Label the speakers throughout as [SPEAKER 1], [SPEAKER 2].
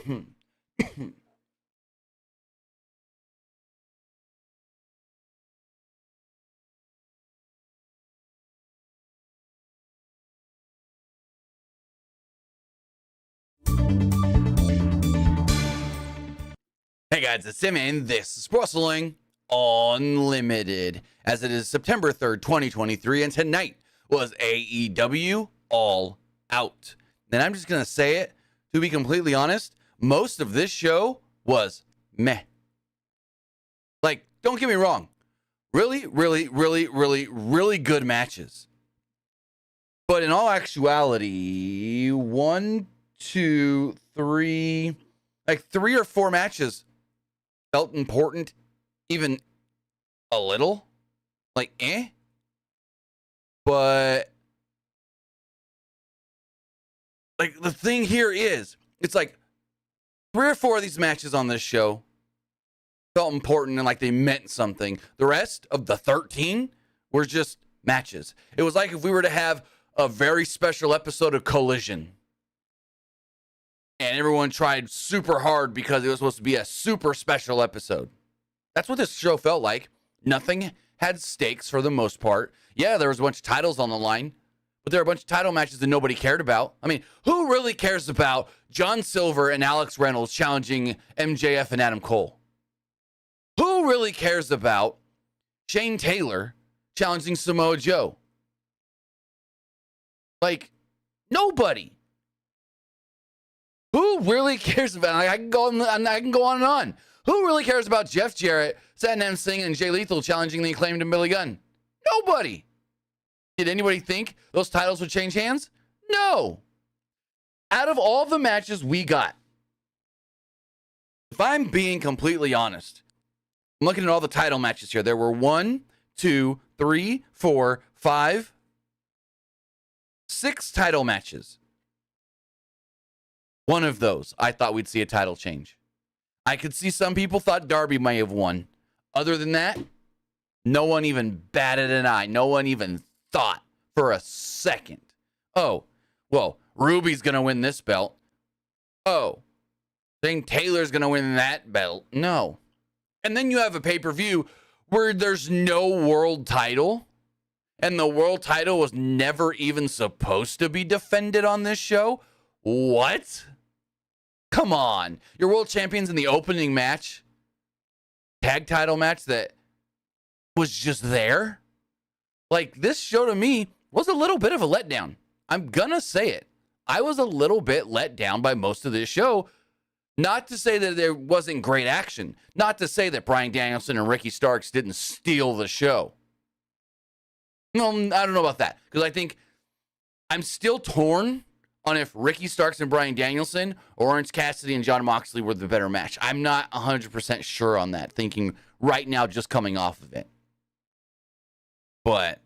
[SPEAKER 1] Hey guys, it's Tim, and this is Wrestling Unlimited, as it is September 3rd, 2023, and tonight was AEW All Out. And I'm just going to say it, to be completely honest, most of this show was meh. Like, don't get me wrong, really good matches. But in all actuality, 1, 2, 3, like 3 or 4 matches felt important, even a little, like but like the thing here is, it's like 3 or 4 of these matches on this show felt important and like they meant something. The rest of the 13 were just matches. It was like if we were to have a very special episode of Collision, and everyone tried super hard because it was supposed to be a super special episode. That's what this show felt like. Nothing had stakes for the most part. Yeah, there was a bunch of titles on the line, but there were a bunch of title matches that nobody cared about. I mean, who really cares about John Silver and Alex Reynolds challenging MJF and Adam Cole? Who really cares about Shane Taylor challenging Samoa Joe? Like, nobody. Who really cares about? Like, I can go on and on. Who really cares about Jeff Jarrett, Satnam Singh, and Jay Lethal challenging the Acclaimed and Billy Gunn? Nobody. Did anybody think those titles would change hands? No. Out of all the matches we got, if I'm being completely honest, I'm looking at all the title matches here. There were 1, 2, 3, 4, 5, 6 title matches. One of those, I thought we'd see a title change. I could see some people thought Darby may have won. Other than that, no one even batted an eye. No one even thought for a second, oh, well, Ruby's going to win this belt. Oh, think Taylor's going to win that belt. No. And then you have a pay-per-view where there's no world title, and the world title was never even supposed to be defended on this show. What? Come on. Your world champions in the opening match, tag title match that was just there. Like, this show to me was a little bit of a letdown. I'm gonna say it. I was a little bit let down by most of this show. Not to say that there wasn't great action. Not to say that Bryan Danielson and Ricky Starks didn't steal the show. No, I don't know about that. Because I think I'm still torn on if Ricky Starks and Bryan Danielson or Orange Cassidy and Jon Moxley were the better match. I'm not 100% sure on that, thinking right now just coming off of it. But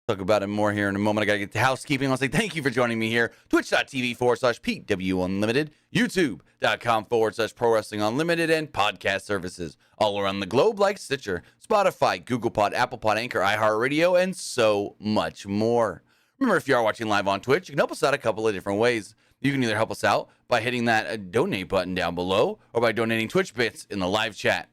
[SPEAKER 1] talk about it more here in a moment. I got to get to housekeeping. I'll say thank you for joining me here. Twitch.tv/PWU Unlimited, YouTube.com/Pro Wrestling Unlimited, and podcast services all around the globe like Stitcher, Spotify, Google Pod, Apple Pod, Anchor, iHeartRadio, and so much more. Remember, if you are watching live on Twitch, you can help us out a couple of different ways. You can either help us out by hitting that donate button down below or by donating Twitch bits in the live chat.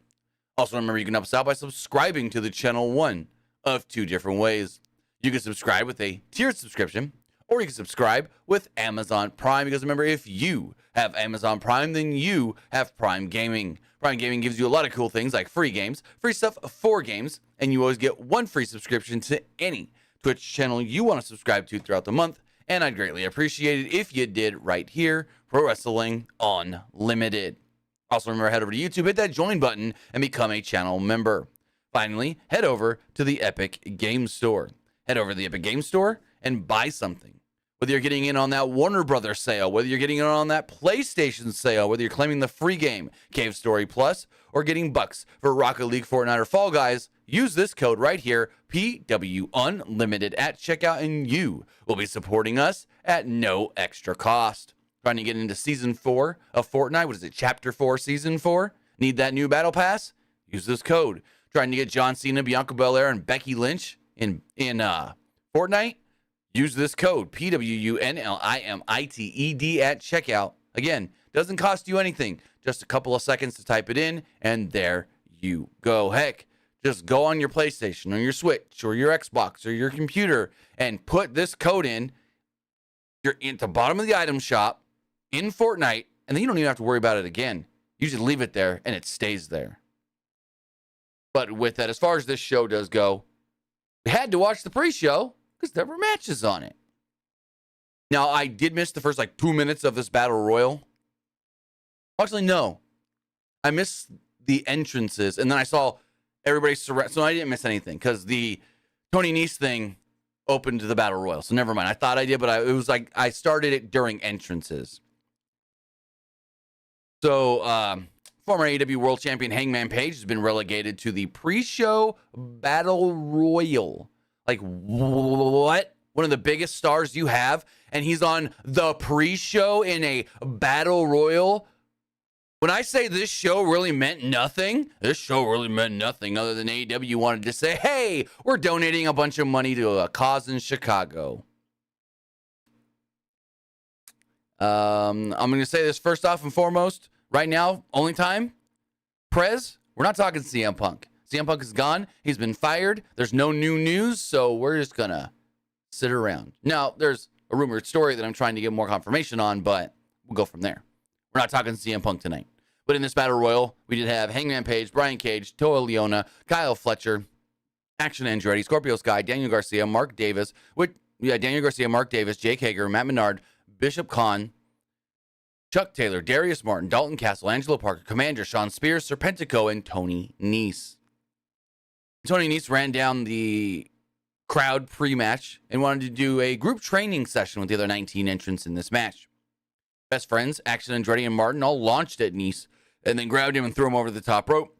[SPEAKER 1] Also, remember, you can help us out by subscribing to the channel one of 2 different ways. You can subscribe with a tiered subscription, or you can subscribe with Amazon Prime, because remember, if you have Amazon Prime, then you have Prime Gaming. Prime Gaming gives you a lot of cool things like free games, free stuff for games, and you always get 1 free subscription to any Twitch channel you want to subscribe to throughout the month, and I'd greatly appreciate it if you did right here, Pro Wrestling Unlimited. Also, remember, head over to YouTube, hit that join button, and become a channel member. Finally, head over to the Epic Games Store. Head over to the Epic Games Store and buy something. Whether you're getting in on that Warner Brothers sale, whether you're getting in on that PlayStation sale, whether you're claiming the free game, Cave Story Plus, or getting bucks for Rocket League, Fortnite, or Fall Guys, use this code right here, PW Unlimited, at checkout, and you will be supporting us at no extra cost. Trying to get into Season 4 of Fortnite? What is it, Chapter 4, Season 4? Need that new Battle Pass? Use this code. Trying to get John Cena, Bianca Belair, and Becky Lynch in Fortnite? Use this code PWUNLIMITED at checkout. Again, doesn't cost you anything. Just a couple of seconds to type it in, and there you go. Heck, just go on your PlayStation or your Switch or your Xbox or your computer and put this code in. You're at the bottom of the item shop in Fortnite, and then you don't even have to worry about it again. You just leave it there, and it stays there. But with that, as far as this show does go, we had to watch the pre-show because there were matches on it. Now, I did miss the first 2 minutes of this battle royal. Actually, no. I missed the entrances, and then I saw everybody surround. So I didn't miss anything because the Tony Nese thing opened to the battle royal. So never mind. I thought I did, but it was I started it during entrances. So, former AEW World Champion Hangman Page has been relegated to the pre-show battle royal. What? One of the biggest stars you have, and he's on the pre-show in a battle royal. When I say this show really meant nothing, this show really meant nothing other than AEW wanted to say, hey, we're donating a bunch of money to a cause in Chicago. I'm going to say this first off and foremost. Right now, only time, Prez, we're not talking CM Punk. CM Punk is gone. He's been fired. There's no new news, so we're just going to sit around. Now, there's a rumored story that I'm trying to get more confirmation on, but we'll go from there. We're not talking CM Punk tonight. But in this battle royal, we did have Hangman Page, Brian Cage, Toa Leona, Kyle Fletcher, Action Andretti, Scorpio Sky, Daniel Garcia, Mark Davis, Daniel Garcia, Mark Davis, Jake Hager, Matt Menard, Bishop Khan, Chuck Taylor, Darius Martin, Dalton Castle, Angelo Parker, Commander, Sean Spears, Serpentico, and Tony Nese. Tony Nese ran down the crowd pre-match and wanted to do a group training session with the other 19 entrants in this match. Best friends, Action Andretti and Martin, all launched at Nese and then grabbed him and threw him over the top rope.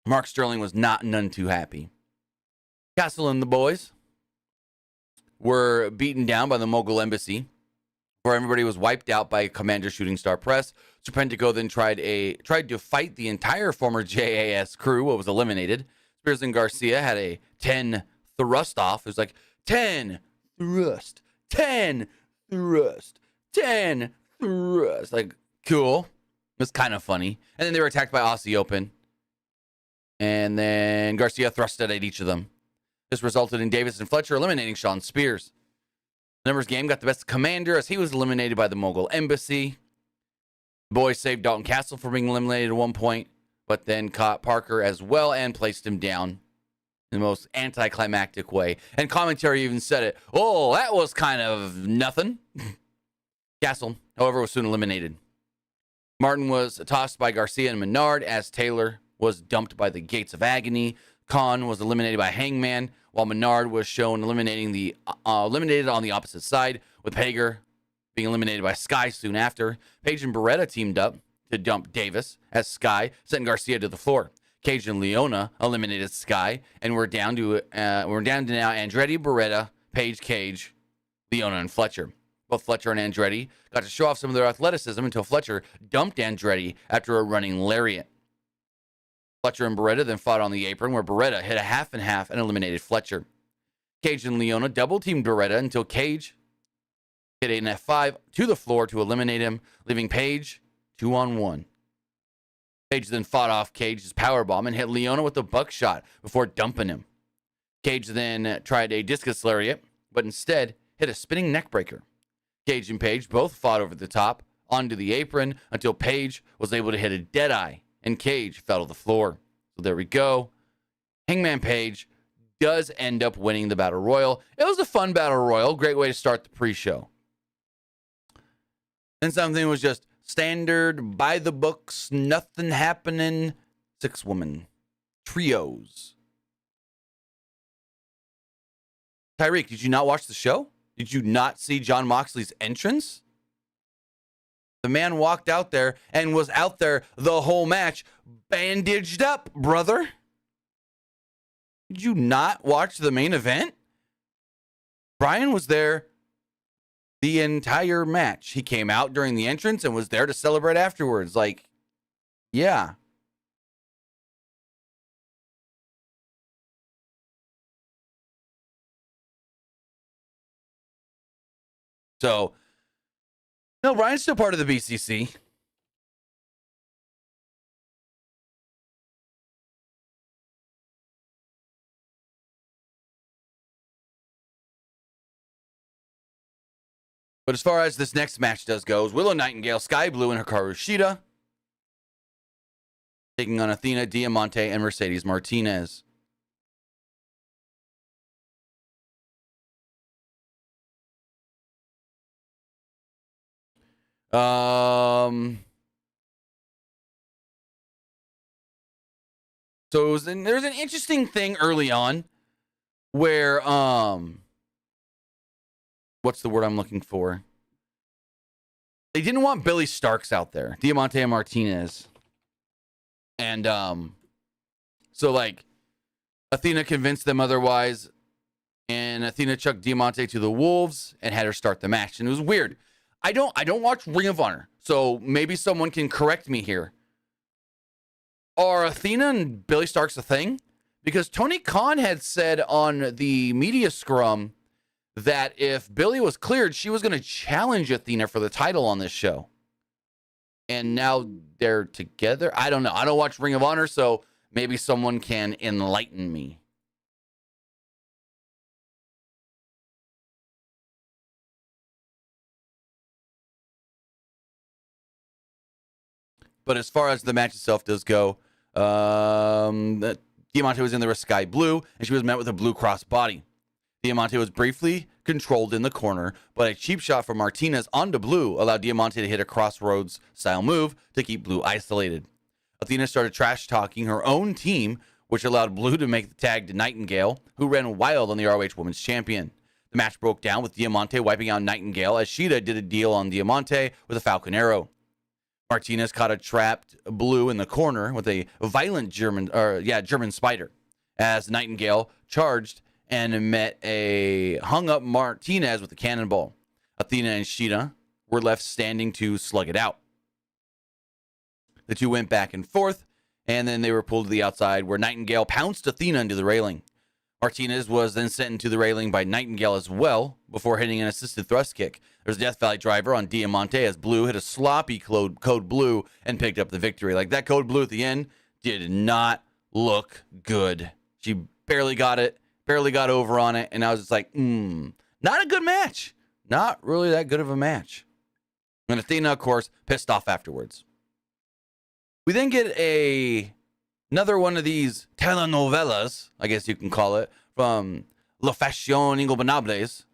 [SPEAKER 1] Mark Sterling was none too happy. Castle and the boys were beaten down by the Mogul Embassy, where everybody was wiped out by Commander Shooting Star Press. Serpentico then tried to fight the entire former JAS crew, what was eliminated. Spears and Garcia had a 10 thrust off. It was 10 thrust, 10 thrust, 10 thrust. Cool. It was kind of funny. And then they were attacked by Aussie Open. And then Garcia thrusted at each of them. This resulted in Davis and Fletcher eliminating Sean Spears. Numbers game got the best Commander as he was eliminated by the Mogul Embassy. The boys saved Dalton Castle from being eliminated at one point, but then caught Parker as well and placed him down in the most anticlimactic way. And commentary even said it. Oh, that was kind of nothing. Castle, however, was soon eliminated. Martin was tossed by Garcia and Menard as Taylor was dumped by the Gates of Agony. Khan was eliminated by Hangman, while Menard was shown eliminated on the opposite side, with Hager being eliminated by Sky soon after. Page and Beretta teamed up to dump Davis as Sky sent Garcia to the floor. Cage and Leona eliminated Sky, and we're down to now Andretti, Beretta, Page, Cage, Leona, and Fletcher. Both Fletcher and Andretti got to show off some of their athleticism until Fletcher dumped Andretti after a running lariat. Fletcher and Beretta then fought on the apron, where Beretta hit a half and half and eliminated Fletcher. Cage and Leona double-teamed Beretta until Cage hit an F5 to the floor to eliminate him, leaving Page 2-on-1. Page then fought off Cage's powerbomb and hit Leona with a buckshot before dumping him. Cage then tried a discus lariat, but instead hit a spinning neckbreaker. Cage and Page both fought over the top onto the apron until Page was able to hit a deadeye, and Cage fell to the floor. So there we go. Hangman Page does end up winning the Battle Royal. It was a fun Battle Royal. Great way to start the pre-show. And something was just standard, by the books, nothing happening. 6-woman trios. Tyreek, did you not watch the show? Did you not see Jon Moxley's entrance? The man walked out there and was out there the whole match, bandaged up, brother. Did you not watch the main event? Brian was there the entire match. He came out during the entrance and was there to celebrate afterwards. Yeah. So, no, Brian's still part of the BCC. But as far as this next match does goes, Willow Nightingale, Sky Blue, and Hikaru Shida taking on Athena, Diamante, and Mercedes Martinez. So there's an interesting thing early on where what's the word I'm looking for? They didn't want Billy Starks out there, Diamante and Martinez. And so like Athena convinced them otherwise, and Athena chucked Diamante to the Wolves and had her start the match. And it was weird. I don't watch Ring of Honor, so maybe someone can correct me here. Are Athena and Billy Starks a thing? Because Tony Khan had said on the media scrum that if Billy was cleared, she was going to challenge Athena for the title on this show. And now they're together. I don't know. I don't watch Ring of Honor, so maybe someone can enlighten me. But as far as the match itself does go, Diamante was in there with Sky Blue, and she was met with a Blue Cross body. Diamante was briefly controlled in the corner, but a cheap shot from Martinez onto Blue allowed Diamante to hit a Crossroads-style move to keep Blue isolated. Athena started trash-talking her own team, which allowed Blue to make the tag to Nightingale, who ran wild on the ROH Women's Champion. The match broke down with Diamante wiping out Nightingale as Shida did a deal on Diamante with a Falcon Arrow. Martinez caught a trapped Blue in the corner with a violent German Spider as Nightingale charged and met a hung-up Martinez with a cannonball. Athena and Shida were left standing to slug it out. The two went back and forth, and then they were pulled to the outside where Nightingale pounced Athena into the railing. Martinez was then sent into the railing by Nightingale as well before hitting an assisted thrust kick. There's a Death Valley driver on Diamante as Blue hit a sloppy code blue and picked up the victory. Like that code blue at the end did not look good. She barely got it, barely got over on it, and I was just like, not a good match. Not really that good of a match. And Athena, of course, pissed off afterwards. We then get another one of these telenovelas, I guess you can call it, from La Fashion Ingobernables.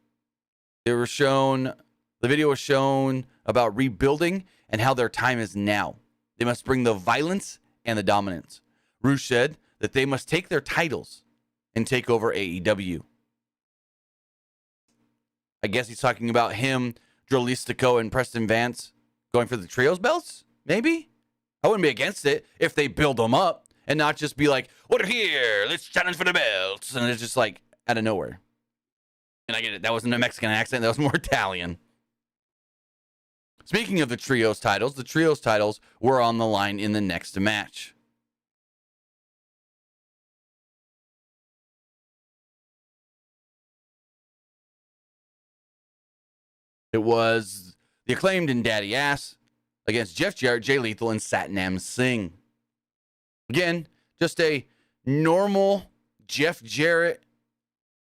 [SPEAKER 1] The video was shown about rebuilding and how their time is now. They must bring the violence and the dominance. Rush said that they must take their titles and take over AEW. I guess he's talking about him, Joe Listico, and Preston Vance going for the trios belts, maybe? I wouldn't be against it if they build them up and not just be like, "We're here, let's challenge for the belts." And it's just like out of nowhere. And I get it. That wasn't a Mexican accent. That was more Italian. Speaking of the trios titles were on the line in the next match. It was the Acclaimed and Daddy Ass against Jeff Jarrett, Jay Lethal, and Satnam Singh. Again, just a normal Jeff Jarrett,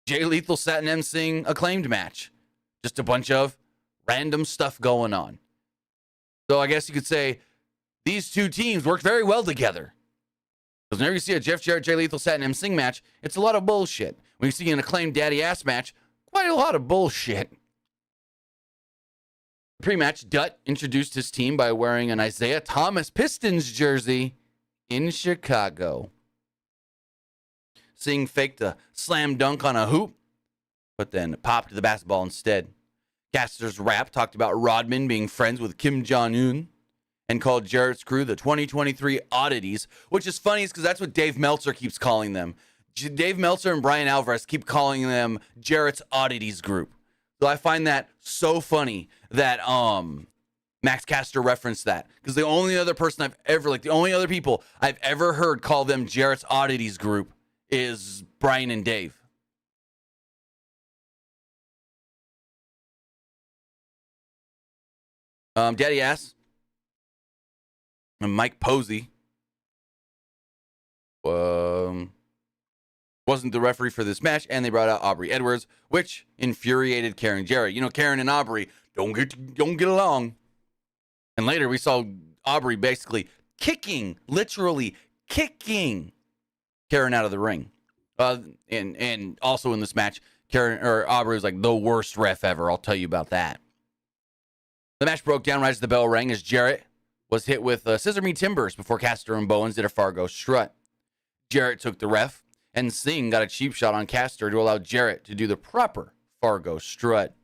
[SPEAKER 1] Jay Lethal, Satnam Singh Acclaimed match. Just a bunch of random stuff going on. So I guess you could say these two teams worked very well together. Because whenever you see a Jeff Jarrett, Jay Lethal, Satnam Singh match, it's a lot of bullshit. When you see an Acclaimed Daddy Ass match, quite a lot of bullshit. Pre-match, Dutt introduced his team by wearing an Isaiah Thomas Pistons jersey in Chicago. Singh faked a slam dunk on a hoop, but then popped the basketball instead. Caster's rap talked about Rodman being friends with Kim Jong-un and called Jarrett's crew the 2023 Oddities, which is funny because that's what Dave Meltzer keeps calling them. Dave Meltzer and Brian Alvarez keep calling them Jarrett's Oddities group. So I find that so funny that Max Caster referenced that, because the only other people I've ever heard call them Jarrett's Oddities group is Brian and Dave. Daddy Ass and Mike Posey wasn't the referee for this match, and they brought out Aubrey Edwards, which infuriated Karen Jarrett. You know, Karen and Aubrey don't get along. And later we saw Aubrey basically literally kicking Karen out of the ring. And also in this match, Aubrey was like the worst ref ever. I'll tell you about that. The match broke down right as the bell rang, as Jarrett was hit with scissor me timbers before Caster and Bowens did a Fargo strut. Jarrett took the ref, and Singh got a cheap shot on Caster to allow Jarrett to do the proper Fargo strut.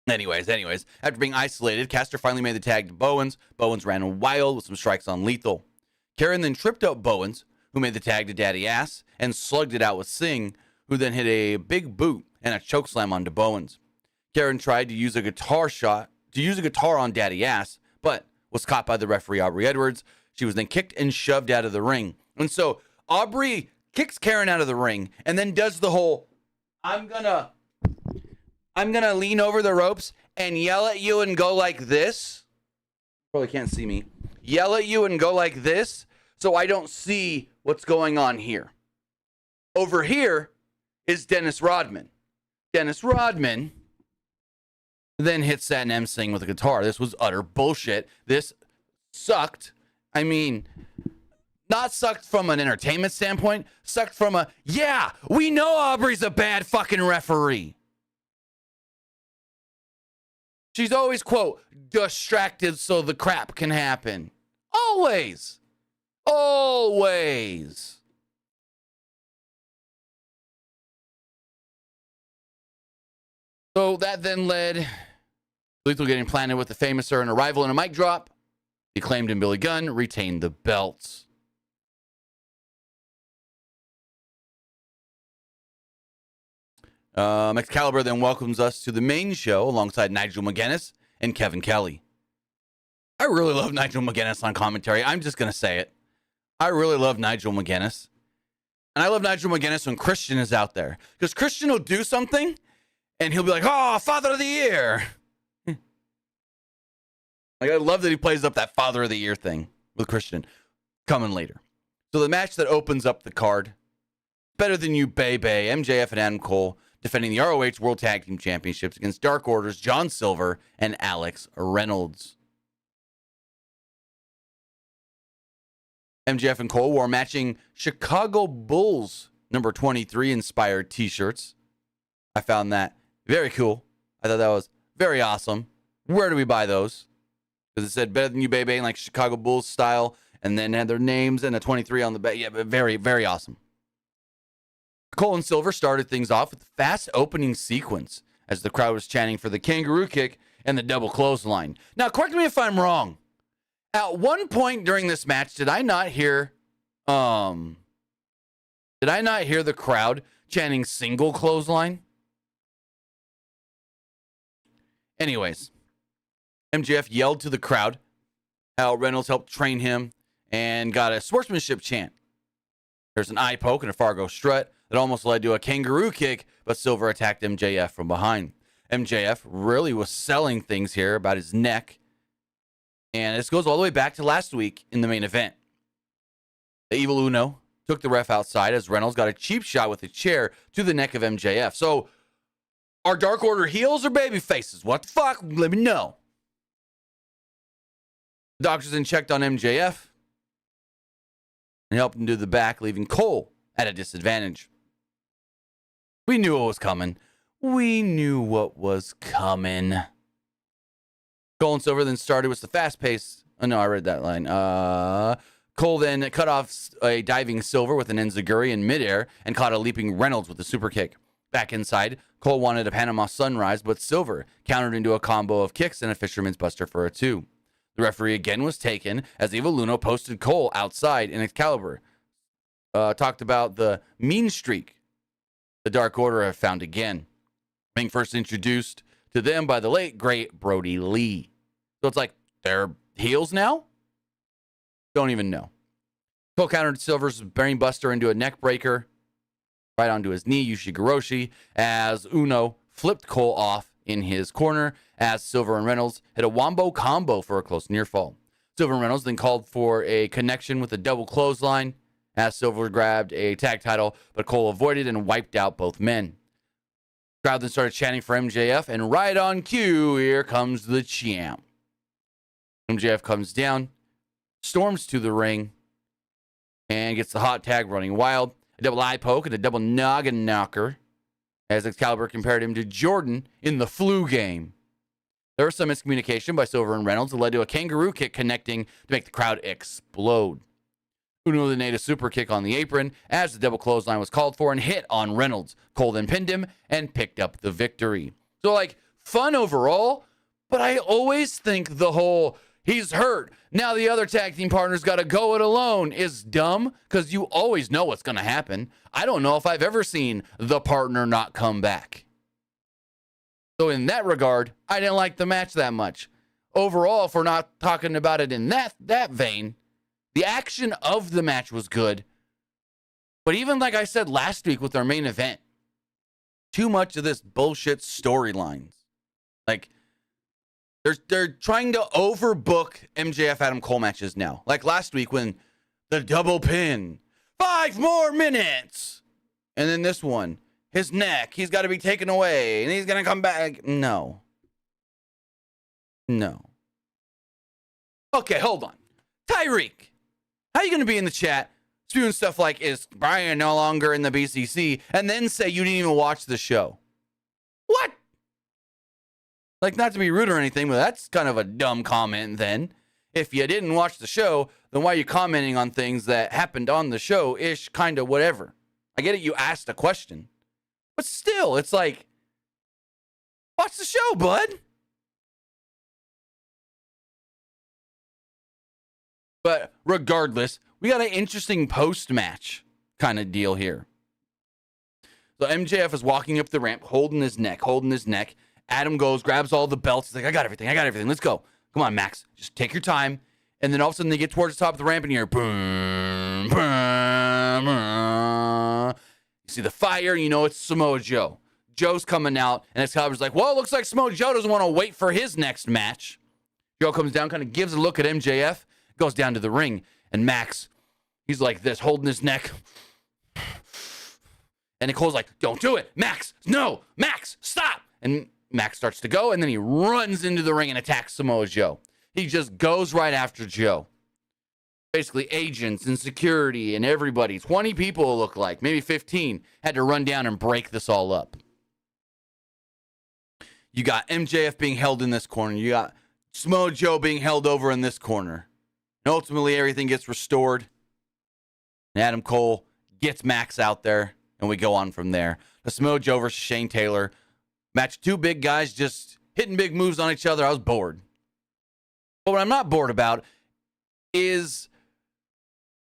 [SPEAKER 1] Anyways, after being isolated, Caster finally made the tag to Bowens. Bowens ran wild with some strikes on Lethal. Karen then tripped up Bowens, who made the tag to Daddy Ass, and slugged it out with Singh, who then hit a big boot and a chokeslam onto Bowens. Karen tried to use a guitar on Daddy Ass, but was caught by the referee Aubrey Edwards. She was then kicked and shoved out of the ring. And so Aubrey kicks Karen out of the ring and then does the whole, I'm gonna lean over the ropes and yell at you and go like this. Probably can't see me. Yell at you and go like this so I don't see what's going on here. Over here is Dennis Rodman. Dennis Rodman then hits Satnam Singh with a guitar. This was utter bullshit. This sucked. I mean, not sucked from an entertainment standpoint, sucked from we know Aubrey's a bad fucking referee. She's always, quote, distracted so the crap can happen. Always. Always. So that then led Lethal getting planted with the Famouser and Arrival and a mic drop. The Acclaimed and Billy Gunn retained the belts. Excalibur then welcomes us to the main show alongside Nigel McGuinness and Kevin Kelly. I really love Nigel McGuinness on commentary. I'm just going to say it. I really love Nigel McGuinness. And I love Nigel McGuinness when Christian is out there. Because Christian will do something and he'll be like, oh, Father of the Year. Like, I love that he plays up that Father of the Year thing with Christian. Coming later. So the match that opens up the card, Better Than You, Baby, MJF and Adam Cole defending the ROH World Tag Team Championships against Dark Order's John Silver and Alex Reynolds. MJF and Cole wore matching Chicago Bulls number 23 inspired t-shirts. I found that very cool. I thought that was very awesome. Where do we buy those? Because it said Better Than You, Baby, in like Chicago Bulls style, and then had their names and a 23 on the back. Yeah, but very, very awesome. Cole and Silver started things off with a fast opening sequence as the crowd was chanting for the kangaroo kick and the double clothesline. Now, correct me if I'm wrong. At one point during this match, did I not hear the crowd chanting single clothesline? Anyways, MJF yelled to the crowd how Reynolds helped train him and got a sportsmanship chant. There's an eye poke and a Fargo strut that almost led to a kangaroo kick, but Silver attacked MJF from behind. MJF really was selling things here about his neck. And this goes all the way back to last week in the main event. The Evil Uno took the ref outside as Reynolds got a cheap shot with a chair to the neck of MJF. So, are Dark Order heels or baby faces? What the fuck? Let me know. The doctors then checked on MJF and helped him to the back, leaving Cole at a disadvantage. We knew what was coming. We knew what was coming. Cole and Silver then started with the fast pace. Oh, no, I read that line. Cole then cut off a diving Silver with an enziguri in midair and caught a leaping Reynolds with a super kick. Back inside, Cole wanted a Panama Sunrise, but Silver countered into a combo of kicks and a Fisherman's Buster for a 2. The referee again was taken as Evil Uno posted Cole outside in Excalibur. Talked about the mean streak the Dark Order have found again. Being first introduced to them by the late, great Brody Lee. So it's like, they're heels now? Don't even know. Cole countered Silver's Brain Buster into a neck breaker right onto his knee, Yushigoroshi, as Uno flipped Cole off in his corner as Silver and Reynolds hit a wombo combo for a close near fall. Silver and Reynolds then called for a connection with a double clothesline as Silver grabbed a tag title, but Cole avoided and wiped out both men. Crowd then started chanting for MJF, and right on cue, here comes the champ. MJF comes down, storms to the ring, and gets the hot tag running wild. A double eye poke and a double noggin knocker as Excalibur compared him to Jordan in the flu game. There was some miscommunication by Silver and Reynolds that led to a kangaroo kick connecting to make the crowd explode. Uno then made a super kick on the apron as the double clothesline was called for and hit on Reynolds. Cole then pinned him and picked up the victory. So, fun overall, but I always think the whole he's hurt, now the other tag team partner's got to go it alone is dumb because you always know what's going to happen. I don't know if I've ever seen the partner not come back. So in that regard, I didn't like the match that much. Overall, if we're not talking about it in that vein, the action of the match was good. But even like I said last week with our main event, too much of this bullshit storylines. They're trying to overbook MJF Adam Cole matches now. Like last week when the double pin, 5 more minutes. And then this one, his neck, he's got to be taken away and he's going to come back. No. Okay, hold on. Tyreek, how are you going to be in the chat spewing stuff like, is Brian no longer in the BCC? And then say you didn't even watch the show. What? Not to be rude or anything, but that's kind of a dumb comment then. If you didn't watch the show, then why are you commenting on things that happened on the show-ish, kind of whatever? I get it, you asked a question. But still, it's watch the show, bud. But regardless, we got an interesting post-match kind of deal here. So MJF is walking up the ramp, holding his neck. Adam goes, grabs all the belts. He's like, I got everything. Let's go. Come on, Max. Just take your time. And then all of a sudden they get towards the top of the ramp and you hear boom, boom, boom. You see the fire and you know it's Samoa Joe. Joe's coming out and Excalibur's like, well, it looks like Samoa Joe doesn't want to wait for his next match. Joe comes down, kind of gives a look at MJF, goes down to the ring. And Max, he's like this, holding his neck. And Nicole's like, don't do it. Max, no. Max, stop. And Max starts to go, and then he runs into the ring and attacks Samoa Joe. He just goes right after Joe. Basically, agents and security and everybody, 20 people it looked like, maybe 15, had to run down and break this all up. You got MJF being held in this corner. You got Samoa Joe being held over in this corner. And ultimately, everything gets restored. And Adam Cole gets Max out there, and we go on from there. The Samoa Joe versus Shane Taylor. Match, 2 big guys just hitting big moves on each other. I was bored. But what I'm not bored about is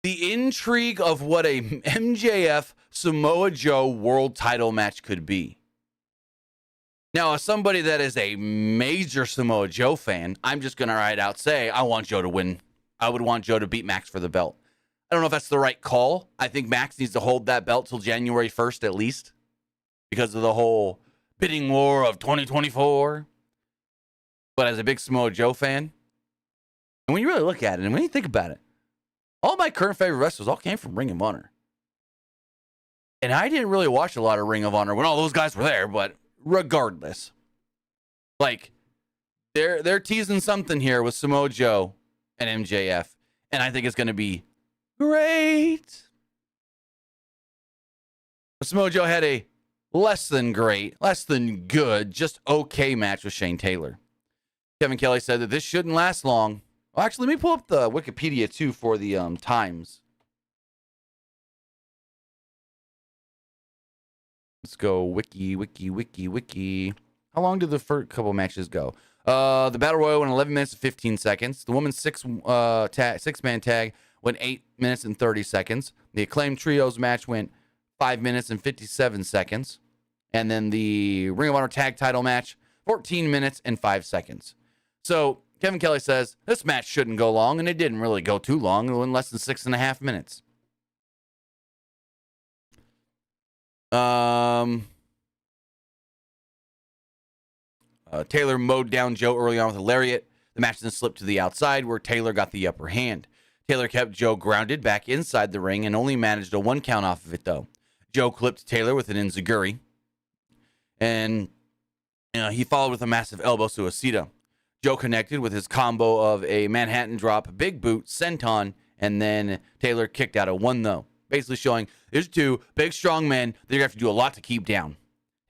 [SPEAKER 1] the intrigue of what a MJF Samoa Joe world title match could be. Now, as somebody that is a major Samoa Joe fan, I'm just going to right out say, I want Joe to win. I would want Joe to beat Max for the belt. I don't know if that's the right call. I think Max needs to hold that belt till January 1st at least because of the whole bidding war of 2024. But as a big Samoa Joe fan, and when you really look at it and when you think about it, all my current favorite wrestlers all came from Ring of Honor. And I didn't really watch a lot of Ring of Honor when all those guys were there, but regardless, they're teasing something here with Samoa Joe and MJF, and I think it's going to be great. But Samoa Joe had a less than great, less than good, just okay match with Shane Taylor. Kevin Kelly said that this shouldn't last long. Well, actually, let me pull up the Wikipedia, too, for the times. Let's go wiki. How long did the first couple matches go? The Battle Royal went 11 minutes and 15 seconds. The women's six-man tag went 8 minutes and 30 seconds. The Acclaimed Trios match went 5 minutes and 57 seconds. And then the Ring of Honor tag title match, 14 minutes and 5 seconds. So Kevin Kelly says this match shouldn't go long, and it didn't really go too long. It went less than 6.5 minutes. Taylor mowed down Joe early on with a lariat. The match then slipped to the outside where Taylor got the upper hand. Taylor kept Joe grounded back inside the ring and only managed a 1 count off of it, though. Joe clipped Taylor with an enziguri, and he followed with a massive elbow suicida. Joe connected with his combo of a Manhattan drop, big boot, senton, and then Taylor kicked out a 1, though. Basically showing there's 2 big, strong men that you're going to have to do a lot to keep down.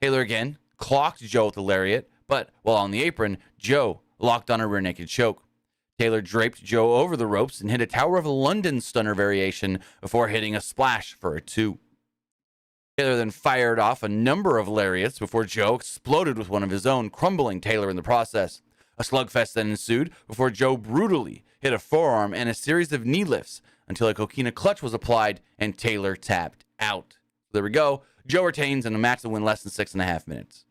[SPEAKER 1] Taylor again clocked Joe with a lariat, but while on the apron, Joe locked on a rear naked choke. Taylor draped Joe over the ropes and hit a Tower of London stunner variation before hitting a splash for a 2. Taylor then fired off a number of lariats before Joe exploded with one of his own, crumbling Taylor in the process. A slugfest then ensued before Joe brutally hit a forearm and a series of knee lifts until a coquina clutch was applied and Taylor tapped out. There we go. Joe retains in a match that went less than 6.5 minutes.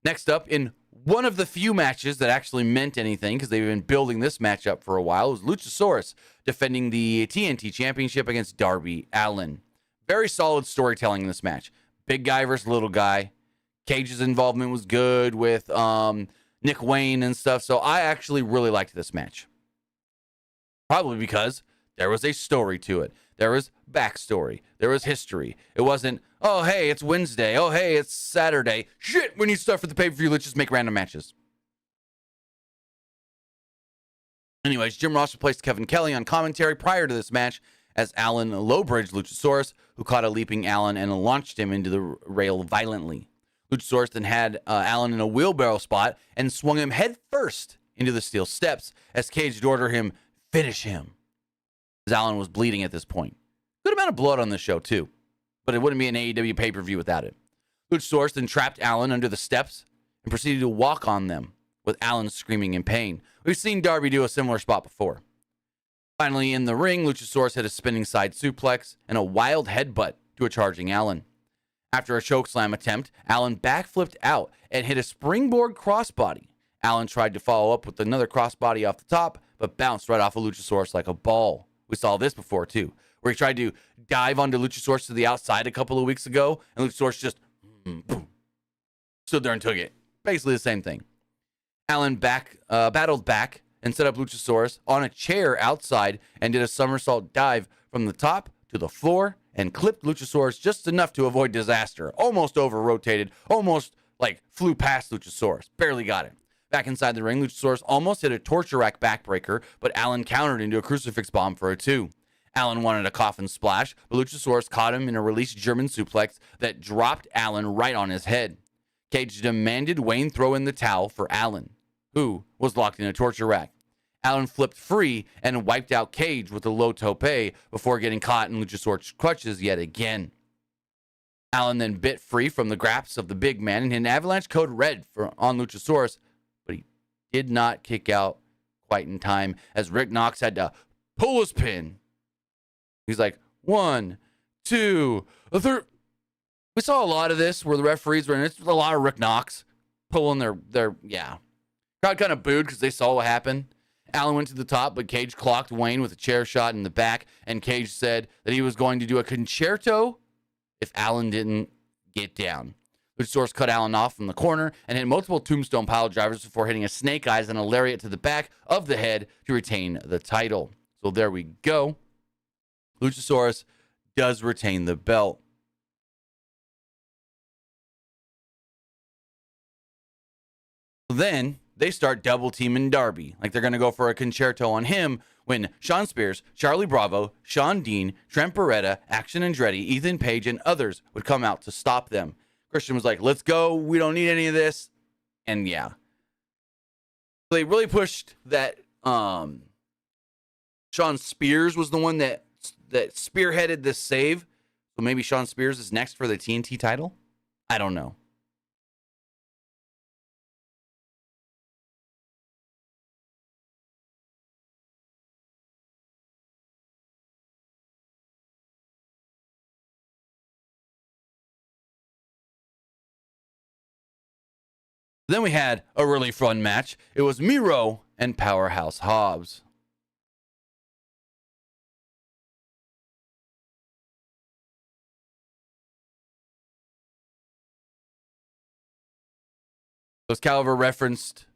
[SPEAKER 1] Next up, in one of the few matches that actually meant anything, because they've been building this match up for a while, was Luchasaurus defending the TNT Championship against Darby Allin. Very solid storytelling in this match. Big guy versus little guy. Cage's involvement was good with Nick Wayne and stuff, so I actually really liked this match. Probably because there was a story to it. There was backstory. There was history. It wasn't, oh, hey, it's Wednesday. Oh, hey, it's Saturday. Shit, we need stuff for the pay-per-view. Let's just make random matches. Anyways, Jim Ross replaced Kevin Kelly on commentary prior to this match as Allin low-bridged Luchasaurus, who caught a leaping Allin and launched him into the rail violently. Luchasaurus then had Allin in a wheelbarrow spot and swung him head first into the steel steps as Cage would order him, finish him, as Allin was bleeding at this point. Good amount of blood on this show, too, but it wouldn't be an AEW pay-per-view without it. Luchasaurus then trapped Allin under the steps and proceeded to walk on them, with Allin screaming in pain. We've seen Darby do a similar spot before. Finally, in the ring, Luchasaurus hit a spinning side suplex and a wild headbutt to a charging Allin. After a chokeslam attempt, Allin backflipped out and hit a springboard crossbody. Allin tried to follow up with another crossbody off the top, but bounced right off of Luchasaurus like a ball. We saw this before, too, where he tried to dive onto Luchasaurus to the outside a couple of weeks ago, and Luchasaurus just boom, stood there and took it. Basically the same thing. Allin battled back and set up Luchasaurus on a chair outside and did a somersault dive from the top to the floor and clipped Luchasaurus just enough to avoid disaster. Almost over-rotated, almost flew past Luchasaurus. Barely got it. Back inside the ring, Luchasaurus almost hit a torture rack backbreaker, but Allin countered into a crucifix bomb for a 2. Allin wanted a coffin splash, but Luchasaurus caught him in a released German suplex that dropped Allin right on his head. Cage demanded Wayne throw in the towel for Allin, who was locked in a torture rack. Allin flipped free and wiped out Cage with a low tope before getting caught in Luchasaurus' clutches yet again. Allin then bit free from the grasp of the big man and hit an avalanche code red on Luchasaurus, but he did not kick out quite in time as Rick Knox had to pull his pin. He's like, 1, 2, a third. We saw a lot of this where the referees were in it. A lot of Rick Knox pulling their crowd kind of booed because they saw what happened. Allin went to the top, but Cage clocked Wayne with a chair shot in the back, and Cage said that he was going to do a concerto if Allin didn't get down. Luchasaurus cut Allin off from the corner and hit multiple tombstone pile drivers before hitting a snake eyes and a lariat to the back of the head to retain the title. So there we go. Luchasaurus does retain the belt. Then they start double teaming Darby. Like they're going to go for a concerto on him when Shawn Spears, Charlie Bravo, Sean Dean, Trent Beretta, Action Andretti, Ethan Page, and others would come out to stop them. Christian was like, let's go. We don't need any of this. And yeah. They really pushed that Shawn Spears was the one that spearheaded this save. So maybe Shawn Spears is next for the TNT title? I don't know. Then we had a really fun match. It was Miro and Powerhouse Hobbs. Excalibur referenced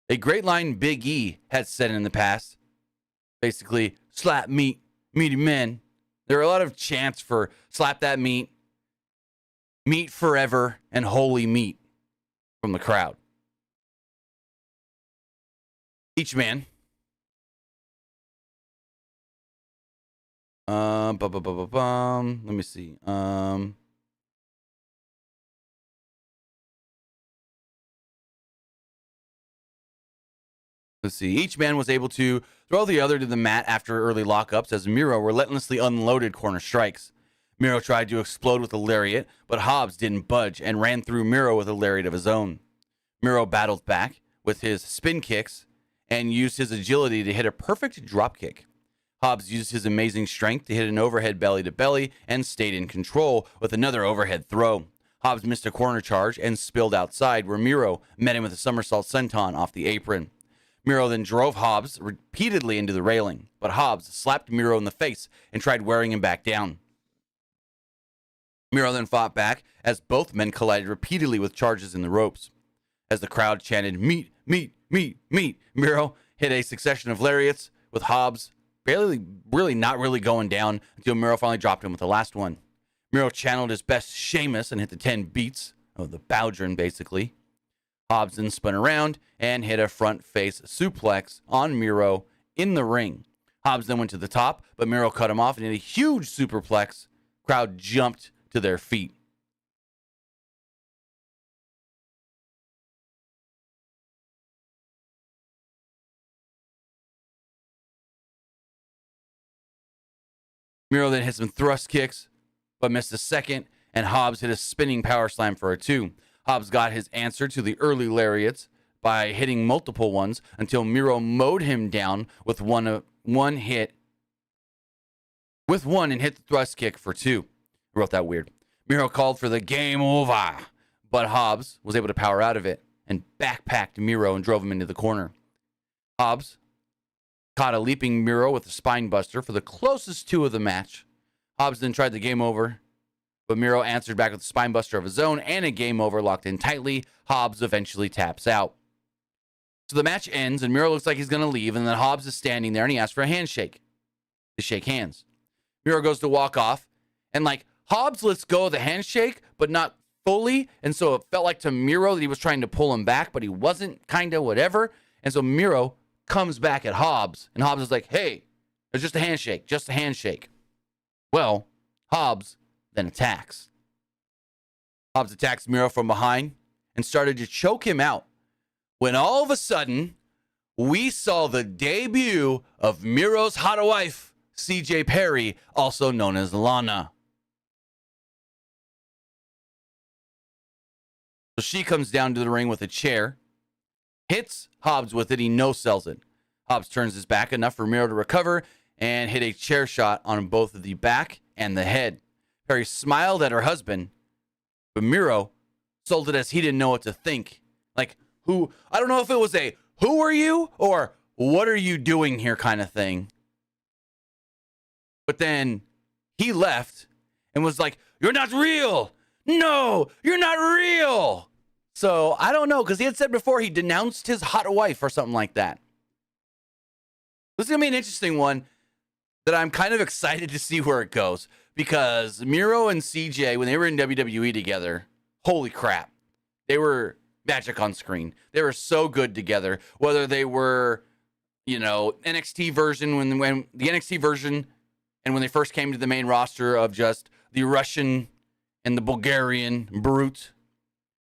[SPEAKER 1] a great line Big E had said in the past. Basically, slap meat, meaty men. There are a lot of chants for slap that meat, meat forever, and holy meat from the crowd. Each man. Let me see. Let's see. Each man was able to throw the other to the mat after early lockups as Miro relentlessly unloaded corner strikes. Miro tried to explode with a lariat, but Hobbs didn't budge and ran through Miro with a lariat of his own. Miro battled back with his spin kicks and used his agility to hit a perfect drop kick. Hobbs used his amazing strength to hit an overhead belly to belly and stayed in control with another overhead throw. Hobbs missed a corner charge and spilled outside where Miro met him with a somersault senton off the apron. Miro then drove Hobbs repeatedly into the railing, but Hobbs slapped Miro in the face and tried wearing him back down. Miro then fought back as both men collided repeatedly with charges in the ropes. As the crowd chanted, meat, meat, meat, meat, Miro hit a succession of lariats with Hobbs not really going down until Miro finally dropped him with the last one. Miro channeled his best Sheamus and hit the 10 beats of the Bowdrin, basically. Hobbs then spun around and hit a front face suplex on Miro in the ring. Hobbs then went to the top, but Miro cut him off and hit a huge superplex. Crowd jumped to their feet. Miro then hit some thrust kicks, but missed a second, and Hobbs hit a spinning power slam for a 2. Hobbs got his answer to the early lariats by hitting multiple ones until Miro mowed him down with one and hit the thrust kick for 2. I wrote that weird. Miro called for the game over, but Hobbs was able to power out of it and backpacked Miro and drove him into the corner. Hobbs caught a leaping Miro with a spine buster for the closest 2 of the match. Hobbs then tried the game over, but Miro answered back with a spine buster of his own and a game over locked in tightly. Hobbs eventually taps out. So the match ends and Miro looks like he's going to leave, and then Hobbs is standing there and he asks for a handshake to shake hands. Miro goes to walk off, and Hobbs lets go of the handshake, but not fully, and so it felt like to Miro that he was trying to pull him back, but he wasn't, kind of, whatever. And so Miro comes back at Hobbs, and Hobbs is like, hey, it's just a handshake, just a handshake. Well, Hobbs then attacks. Hobbs attacks Miro from behind and started to choke him out when all of a sudden we saw the debut of Miro's hot wife, CJ Perry, also known as Lana. So she comes down to the ring with a chair, hits Hobbs with it, he no-sells it. Hobbs turns his back enough for Miro to recover and hit a chair shot on both the back and the head. Perry smiled at her husband, but Miro sold it as he didn't know what to think. I don't know if it was a, who are you? Or what are you doing here kind of thing. But then he left and was like, you're not real. No, you're not real. So I don't know, because he had said before he denounced his hot wife or something like that. This is going to be an interesting one that I'm kind of excited to see where it goes, because Miro and CJ, when they were in WWE together, holy crap, they were magic on screen. They were so good together, whether they were, NXT version, when the NXT version, and when they first came to the main roster of just the Russian and the Bulgarian brute.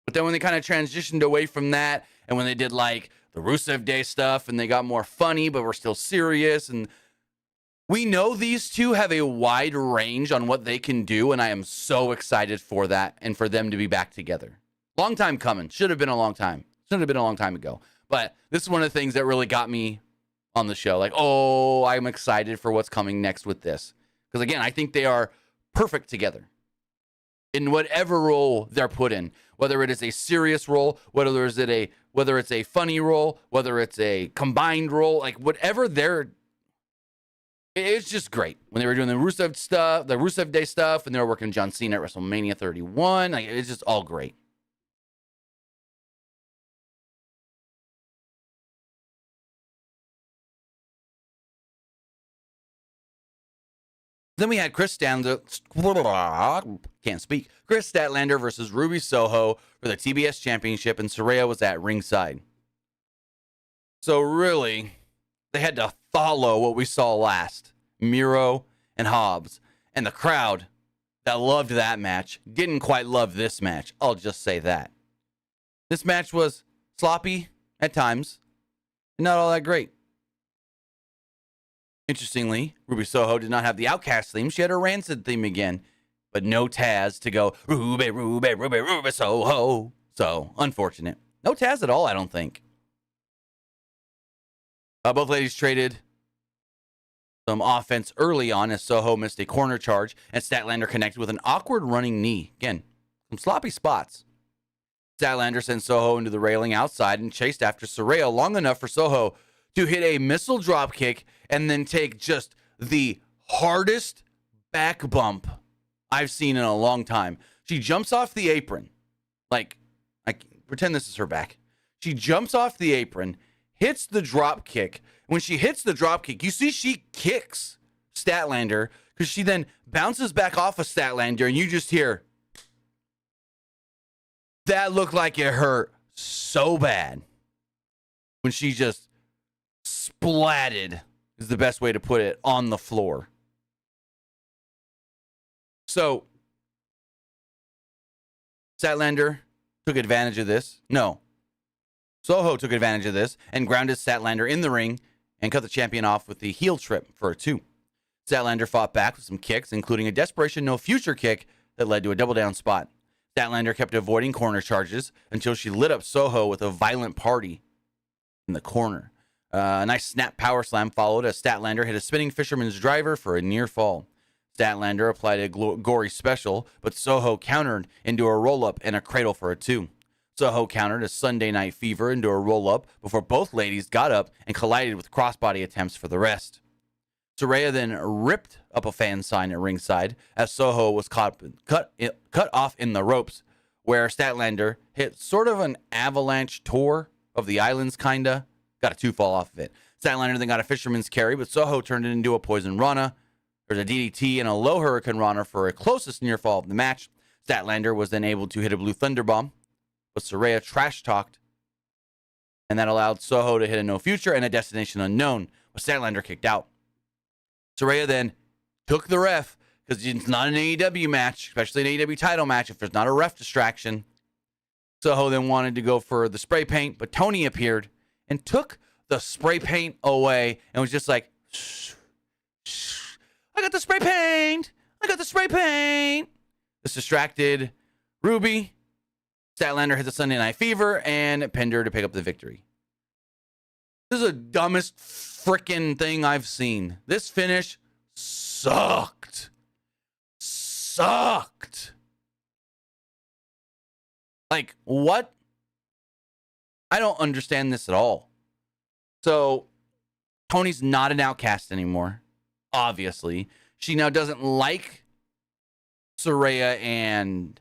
[SPEAKER 1] But then when they kind of transitioned away from that, and when they did the Rusev Day stuff, and they got more funny, but were still serious, and we know these two have a wide range on what they can do, and I am so excited for that and for them to be back together. Long time coming. Should have been a long time. Should have been a long time ago. But this is one of the things that really got me on the show. I'm excited for what's coming next with this. Because again, I think they are perfect together in whatever role they're put in. Whether it is a serious role, whether it's a funny role, whether it's a combined role, whatever it's just great. When they were doing the Rusev stuff, the Rusev Day stuff, and they were working John Cena at WrestleMania 31, it's just all great. Then we had Chris Statlander, can't speak, Chris Statlander versus Ruby Soho for the TBS Championship, and Saraya was at ringside. So really, they had to follow what we saw last, Miro and Hobbs. And the crowd that loved that match didn't quite love this match. I'll just say that. This match was sloppy at times, and not all that great. Interestingly, Ruby Soho did not have the Outcast theme. She had her Rancid theme again, but no Taz to go, Ruby, Ruby, Ruby, Ruby Soho. So, unfortunate. No Taz at all, I don't think. Both ladies traded some offense early on as Soho missed a corner charge and Statlander connected with an awkward running knee. Again, some sloppy spots. Statlander sent Soho into the railing outside and chased after Saraya long enough for Soho to hit a missile dropkick and then take just the hardest back bump I've seen in a long time. She jumps off the apron. Like, I pretend this is her back. She jumps off the apron, hits the drop kick. When she hits the drop kick, you see she kicks Statlander because she then bounces back off of Statlander and you just hear, that looked like it hurt so bad. When she just splatted, is the best way to put it, on the floor. So, Statlander took advantage of this. No. Soho took advantage of this and grounded Statlander in the ring and cut the champion off with the heel trip for a 2. Statlander fought back with some kicks, including a Desperation No Future kick that led to a double down spot. Statlander kept avoiding corner charges until she lit up Soho with a violent party in the corner. A nice snap power slam followed as Statlander hit a spinning fisherman's driver for a near fall. Statlander applied a gory special, but Soho countered into a roll-up and a cradle for a 2. Soho countered a Sunday Night Fever into a roll-up before both ladies got up and collided with crossbody attempts for the rest. Saraya then ripped up a fan sign at ringside as Soho was cut off in the ropes, where Statlander hit sort of an avalanche tour of the islands, kinda. Got a 2 fall off of it. Statlander then got a fisherman's carry, but Soho turned it into a poison rana. There's a DDT and a low hurricane rana for a closest near fall of the match. Statlander was then able to hit a blue thunder bomb, but Saraya trash-talked, and that allowed Soho to hit a no future and a destination unknown, but Statlander kicked out. Saraya then took the ref, because it's not an AEW match, especially an AEW title match, if there's not a ref distraction. Soho then wanted to go for the spray paint, but Tony appeared and took the spray paint away and was just like, shh, shh, I got the spray paint. I got the spray paint. This distracted Ruby. Statlander hit the Sunday Night Fever and pinned her to pick up the victory. This is the dumbest freaking thing I've seen. This finish sucked. Sucked. Like, what? I don't understand this at all. So, Tony's not an outcast anymore, obviously. She now doesn't like Saraya and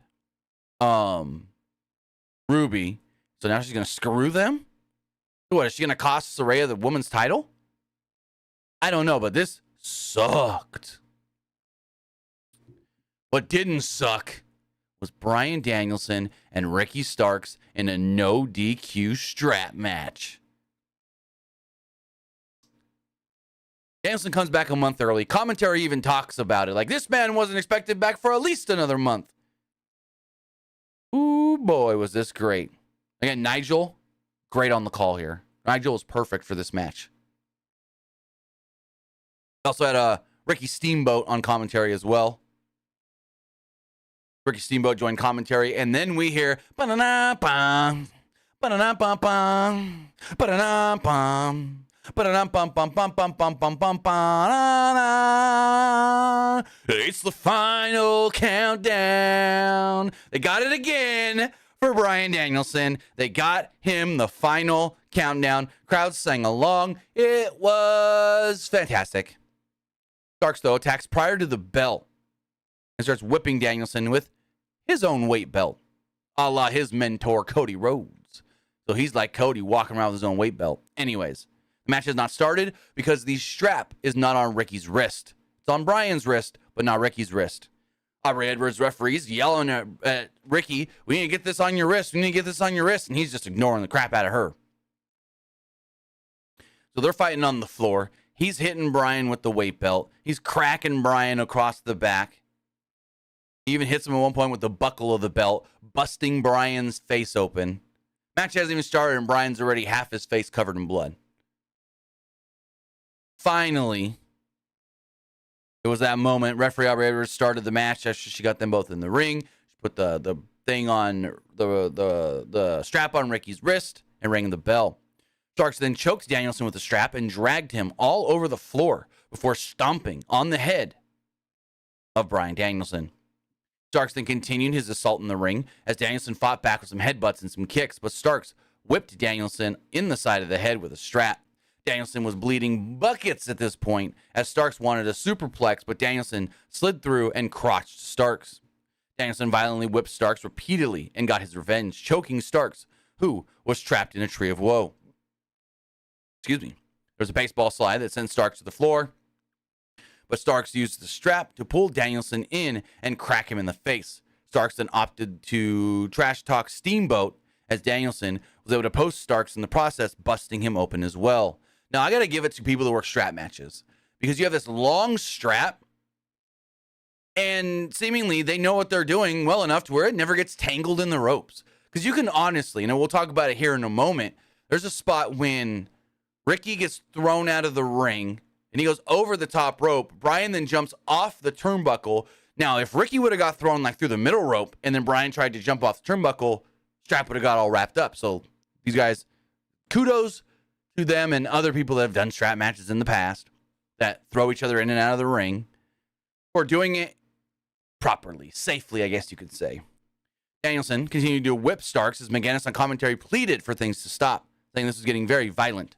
[SPEAKER 1] Ruby. So now she's going to screw them? What, is she going to cost Saraya the women's title? I don't know, but this sucked. What didn't suck was Bryan Danielson and Ricky Starks in a no DQ strap match. Danielson comes back a month early. Commentary even talks about it. Like, this man wasn't expected back for at least another month. Ooh, boy, was this great. Again, Nigel, great on the call here. Nigel was perfect for this match. Also had Ricky Steamboat on commentary as well. Ricky Steamboat joined commentary, and then we hear ba-da-na-bum, ba-da-na-bum-bum, ba-da-na-bum, ba-da-na-bum-bum-bum-bum-bum-ba-da. It's the final countdown. They got it again for Bryan Danielson. They got him the final countdown. Crowd sang along. It was fantastic. Starks, though, attacks prior to the bell and starts whipping Danielson with his own weight belt, a la his mentor, Cody Rhodes. So he's like Cody, walking around with his own weight belt. Anyways, the match has not started because the strap is not on Ricky's wrist. It's on Brian's wrist, but not Ricky's wrist. Aubrey Edwards referees yelling at Ricky, we need to get this on your wrist. We need to get this on your wrist. And he's just ignoring the crap out of her. So they're fighting on the floor. He's hitting Brian with the weight belt. He's cracking Brian across the back. He even hits him at one point with the buckle of the belt, busting Brian's face open. Match hasn't even started, and Brian's already half his face covered in blood. Finally, it was that moment. Referee Aubrey Edwards started the match after she got them both in the ring. She put the thing on the strap on Ricky's wrist and rang the bell. Starks then choked Danielson with the strap and dragged him all over the floor before stomping on the head of Bryan Danielson. Starks then continued his assault in the ring as Danielson fought back with some headbutts and some kicks, but Starks whipped Danielson in the side of the head with a strap. Danielson was bleeding buckets at this point as Starks wanted a superplex, but Danielson slid through and crotched Starks. Danielson violently whipped Starks repeatedly and got his revenge, choking Starks, who was trapped in a tree of woe. There was a baseball slide that sent Starks to the floor, but Starks used the strap to pull Danielson in and crack him in the face. Starks then opted to trash talk Steamboat as Danielson was able to post Starks in the process, busting him open as well. Now, I got to give it to people that work strap matches because you have this long strap and seemingly they know what they're doing well enough to where it never gets tangled in the ropes. Because you can honestly, and we'll talk about it here in a moment, there's a spot when Ricky gets thrown out of the ring and he goes over the top rope. Brian then jumps off the turnbuckle. Now, if Ricky would have got thrown like through the middle rope and then Brian tried to jump off the turnbuckle, strap would have got all wrapped up. So these guys, kudos to them and other people that have done strap matches in the past that throw each other in and out of the ring for doing it properly, safely, I guess you could say. Danielson continued to whip Starks as McGinnis on commentary pleaded for things to stop, saying this was getting very violent.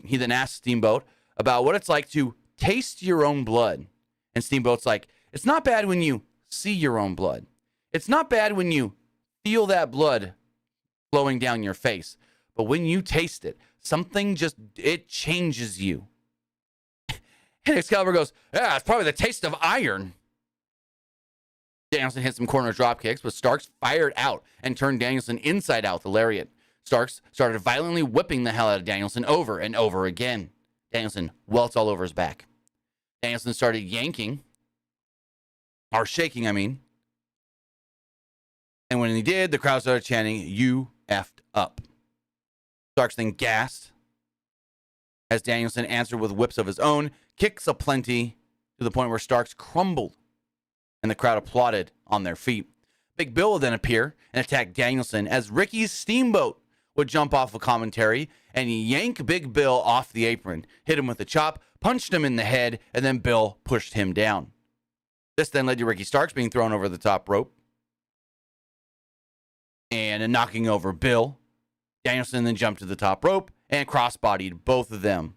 [SPEAKER 1] He then asked Steamboat about what it's like to taste your own blood. And Steamboat's like, it's not bad when you see your own blood. It's not bad when you feel that blood flowing down your face. But when you taste it, something it changes you. And Excalibur goes, yeah, it's probably the taste of iron. Danielson hit some corner drop kicks, but Starks fired out and turned Danielson inside out with the lariat. Starks started violently whipping the hell out of Danielson over and over again. Danielson welts all over his back. Danielson started shaking, I mean. And when he did, the crowd started chanting, "You effed up." Starks then gasped as Danielson answered with whips of his own, kicks aplenty to the point where Starks crumbled and the crowd applauded on their feet. Big Bill would then appear and attack Danielson as Ricky's Steamboat would jump off of commentary and yank Big Bill off the apron, hit him with a chop, punched him in the head, and then Bill pushed him down. This then led to Ricky Starks being thrown over the top rope and knocking over Bill. Danielson then jumped to the top rope and cross-bodied both of them.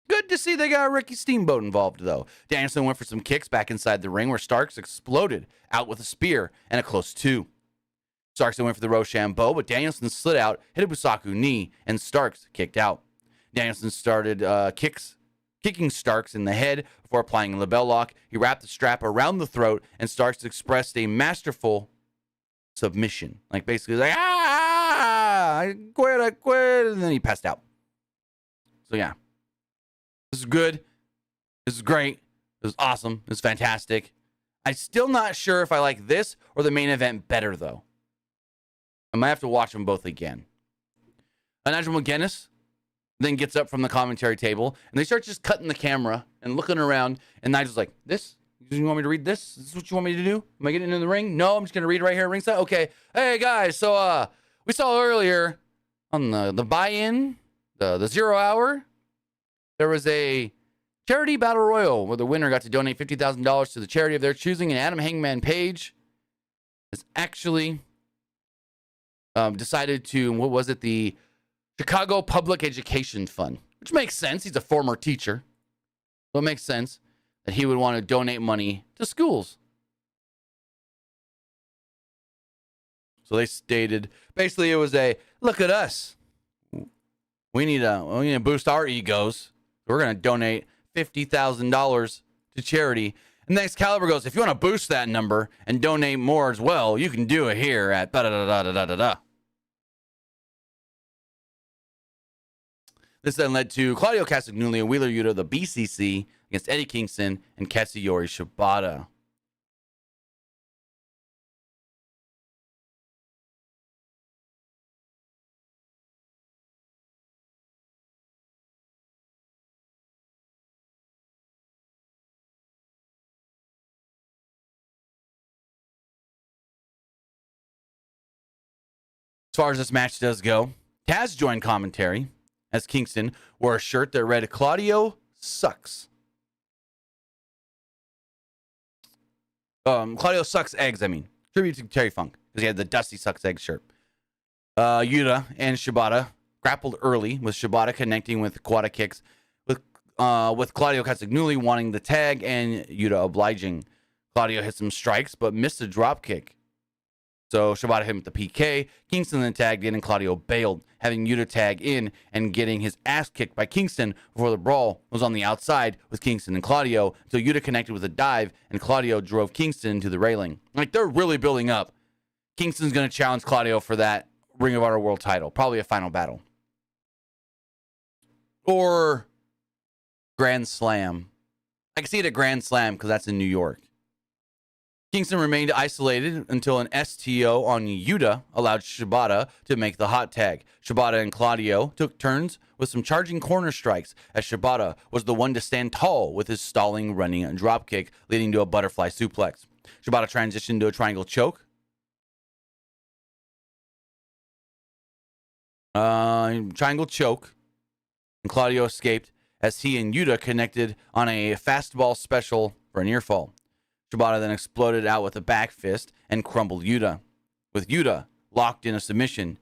[SPEAKER 1] Good to see they got Ricky Steamboat involved, though. Danielson went for some kicks back inside the ring where Starks exploded out with a spear and a close two. Starks then went for the Rochambeau, but Danielson slid out, hit a Busaku knee, and Starks kicked out. Danielson started kicking Starks in the head before applying a label lock. He wrapped the strap around the throat, and Starks expressed a masterful submission. Like basically like, I quit, and then he passed out. So yeah. This is good. This is great. This is awesome. This is fantastic. I'm still not sure if I like this or the main event better, though. I might have to watch them both again. Nigel McGuinness then gets up from the commentary table, and they start just cutting the camera and looking around, and Nigel's like, this? You want me to read this? Is this what you want me to do? Am I getting in the ring? No, I'm just going to read right here at ringside. Okay. Hey, guys, so we saw earlier on the buy-in, the 0 hour, there was a charity battle royal where the winner got to donate $50,000 to the charity of their choosing, and Adam Hangman Page has actually decided to, the Chicago Public Education Fund, which makes sense. He's a former teacher. So it makes sense that he would want to donate money to schools. So they stated, basically it was a, look at us. We need to boost our egos. We're going to donate $50,000 to charity. And then Excalibur goes, if you want to boost that number and donate more as well, you can do it here at da-da-da-da-da-da-da. This then led to Claudio Castagnoli and Wheeler Yuta, the BCC, against Eddie Kingston and Katsuyori Shibata. As far as this match does go, Taz joined commentary as Kingston wore a shirt that read Claudio Sucks. Claudio Sucks Eggs, Tribute to Terry Funk, because he had the Dusty Sucks Eggs shirt. Yuta and Shibata grappled early, with Shibata connecting with Quada kicks, with Claudio Castagnoli wanting the tag and Yuta obliging. Claudio hit some strikes, but missed a drop kick. So Shibata hit him with the PK. Kingston then tagged in and Claudio bailed, having Yuta tag in and getting his ass kicked by Kingston before the brawl was on the outside with Kingston and Claudio until Yuta connected with a dive and Claudio drove Kingston to the railing. Like, they're really building up. Kingston's going to challenge Claudio for that Ring of Honor World title. Probably a final battle. Or Grand Slam. I can see it at Grand Slam because that's in New York. Kingston remained isolated until an STO on Yuta allowed Shibata to make the hot tag. Shibata and Claudio took turns with some charging corner strikes, as Shibata was the one to stand tall with his stalling running dropkick, leading to a butterfly suplex. Shibata transitioned to a triangle choke. Triangle choke. And Claudio escaped as he and Yuta connected on a fastball special for a near fall. Shibata then exploded out with a back fist and crumbled Yuta, with Yuta locked in a submission.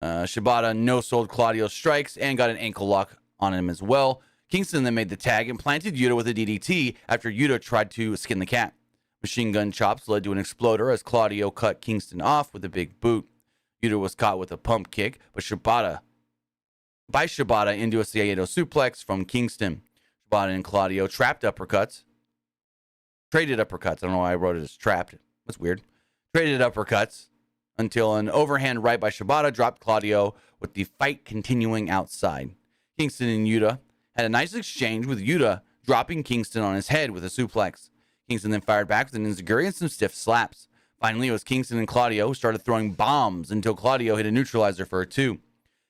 [SPEAKER 1] Shibata no-sold Claudio's strikes and got an ankle lock on him as well. Kingston then made the tag and planted Yuta with a DDT after Yuta tried to skin the cat. Machine gun chops led to an exploder as Claudio cut Kingston off with a big boot. Yuta was caught with a pump kick, but Shibata into a Saito suplex from Kingston. Shibata and Claudio traded uppercuts. I don't know why I wrote it as trapped. That's weird. Traded uppercuts until an overhand right by Shibata dropped Claudio, with the fight continuing outside. Kingston and Yuta had a nice exchange, with Yuta dropping Kingston on his head with a suplex. Kingston then fired back with an enziguri and some stiff slaps. Finally, it was Kingston and Claudio who started throwing bombs until Claudio hit a neutralizer for a 2.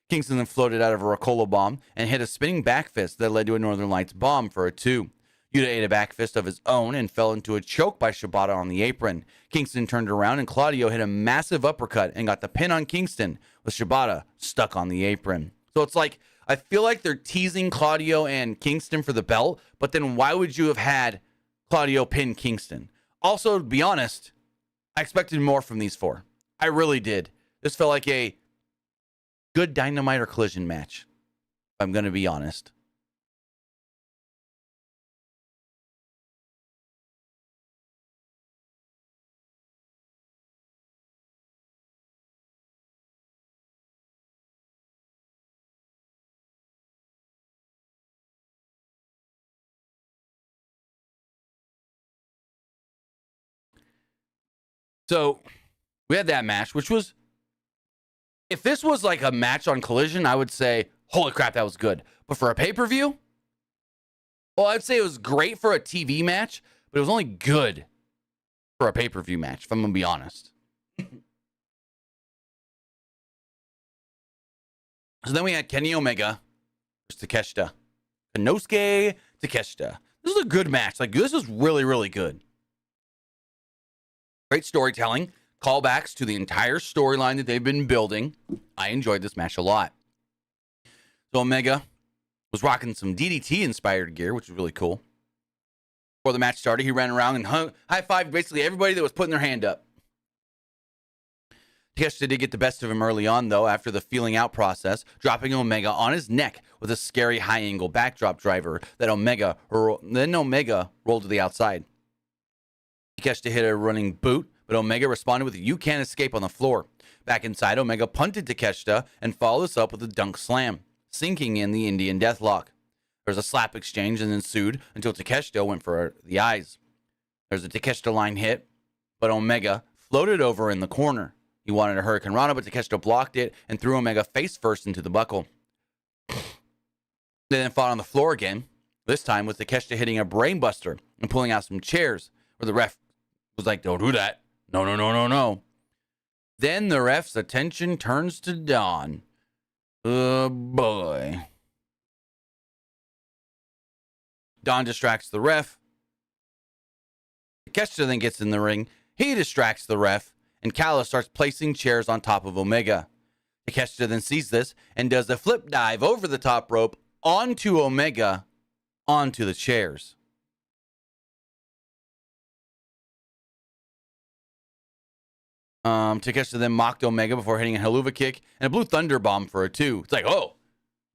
[SPEAKER 1] Kingston then floated out of a Ricola bomb and hit a spinning back fist that led to a Northern Lights bomb for a 2. Yuta ate a back fist of his own and fell into a choke by Shibata on the apron. Kingston turned around and Claudio hit a massive uppercut and got the pin on Kingston, with Shibata stuck on the apron. So it's like, I feel like they're teasing Claudio and Kingston for the belt, but then why would you have had Claudio pin Kingston? Also, to be honest, I expected more from these four. I really did. This felt like a good Dynamite or Collision match, if I'm going to be honest. So we had that match, which was, if this was like a match on Collision, I would say, holy crap, that was good. But for a pay-per-view, well, I'd say it was great for a TV match, but it was only good for a pay-per-view match, if I'm going to be honest. So then we had Kenny Omega versus Takeshita. Konosuke Takeshita. This was a good match. Like, this was really, really good. Great storytelling, callbacks to the entire storyline that they've been building. I enjoyed this match a lot. So Omega was rocking some DDT-inspired gear, which was really cool. Before the match started, he ran around and high-fived basically everybody that was putting their hand up. Takeshita did get the best of him early on, though, after the feeling out process, dropping Omega on his neck with a scary high-angle backdrop driver that Omega rolled to the outside. Takeshita hit a running boot, but Omega responded with a "you can't escape" on the floor. Back inside, Omega punted Takeshita and followed this up with a dunk slam, sinking in the Indian Deathlock. There was a slap exchange and ensued until Takeshita went for the eyes. There's a Takeshita line hit, but Omega floated over in the corner. He wanted a Hurricane Rana, but Takeshita blocked it and threw Omega face first into the buckle. They then fought on the floor again, this time with Takeshita hitting a brainbuster and pulling out some chairs, where the ref was like, don't do that. No, no, no, no, no. Then the ref's attention turns to Don. Oh, boy. Don distracts the ref. Takeshita then gets in the ring. He distracts the ref, and Callis starts placing chairs on top of Omega. Takeshita then sees this and does a flip dive over the top rope onto Omega, onto the chairs. Takeshita then mocked Omega before hitting a Helluva kick and a Blue Thunder Bomb for a 2. It's like, oh,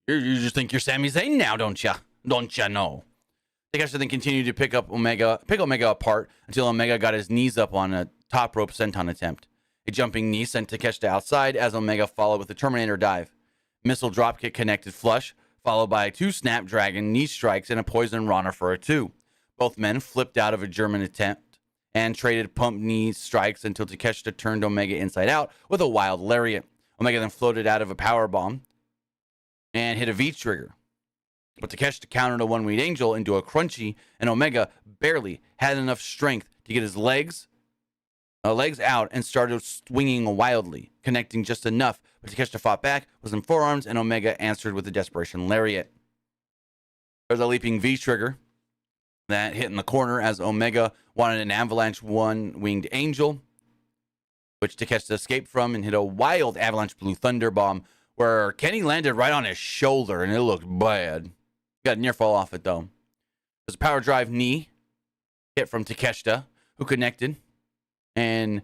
[SPEAKER 1] you just think you're Sami Zayn now, don't ya? Don't ya know? Takeshita then continued to pick Omega apart until Omega got his knees up on a top rope senton attempt. A jumping knee sent Takeshita outside as Omega followed with a Terminator dive. Missile dropkick connected flush, followed by 2 Snapdragon knee strikes and a Poison Rana for a 2. Both men flipped out of a German attempt and traded pump knee strikes until Takeshita turned Omega inside out with a wild lariat. Omega then floated out of a power bomb and hit a V-trigger. But Takeshita countered a one-winged angel into a crunchy, and Omega barely had enough strength to get his legs out and started swinging wildly, connecting just enough. But Takeshita fought back with some forearms, and Omega answered with a desperation lariat. There's a leaping V-trigger that hit in the corner as Omega wanted an avalanche one-winged angel, which Takeshita escaped from and hit a wild avalanche Blue Thunder Bomb where Kenny landed right on his shoulder, and it looked bad. Got a near fall off it, though. There's a power drive knee hit from Takeshita, who connected and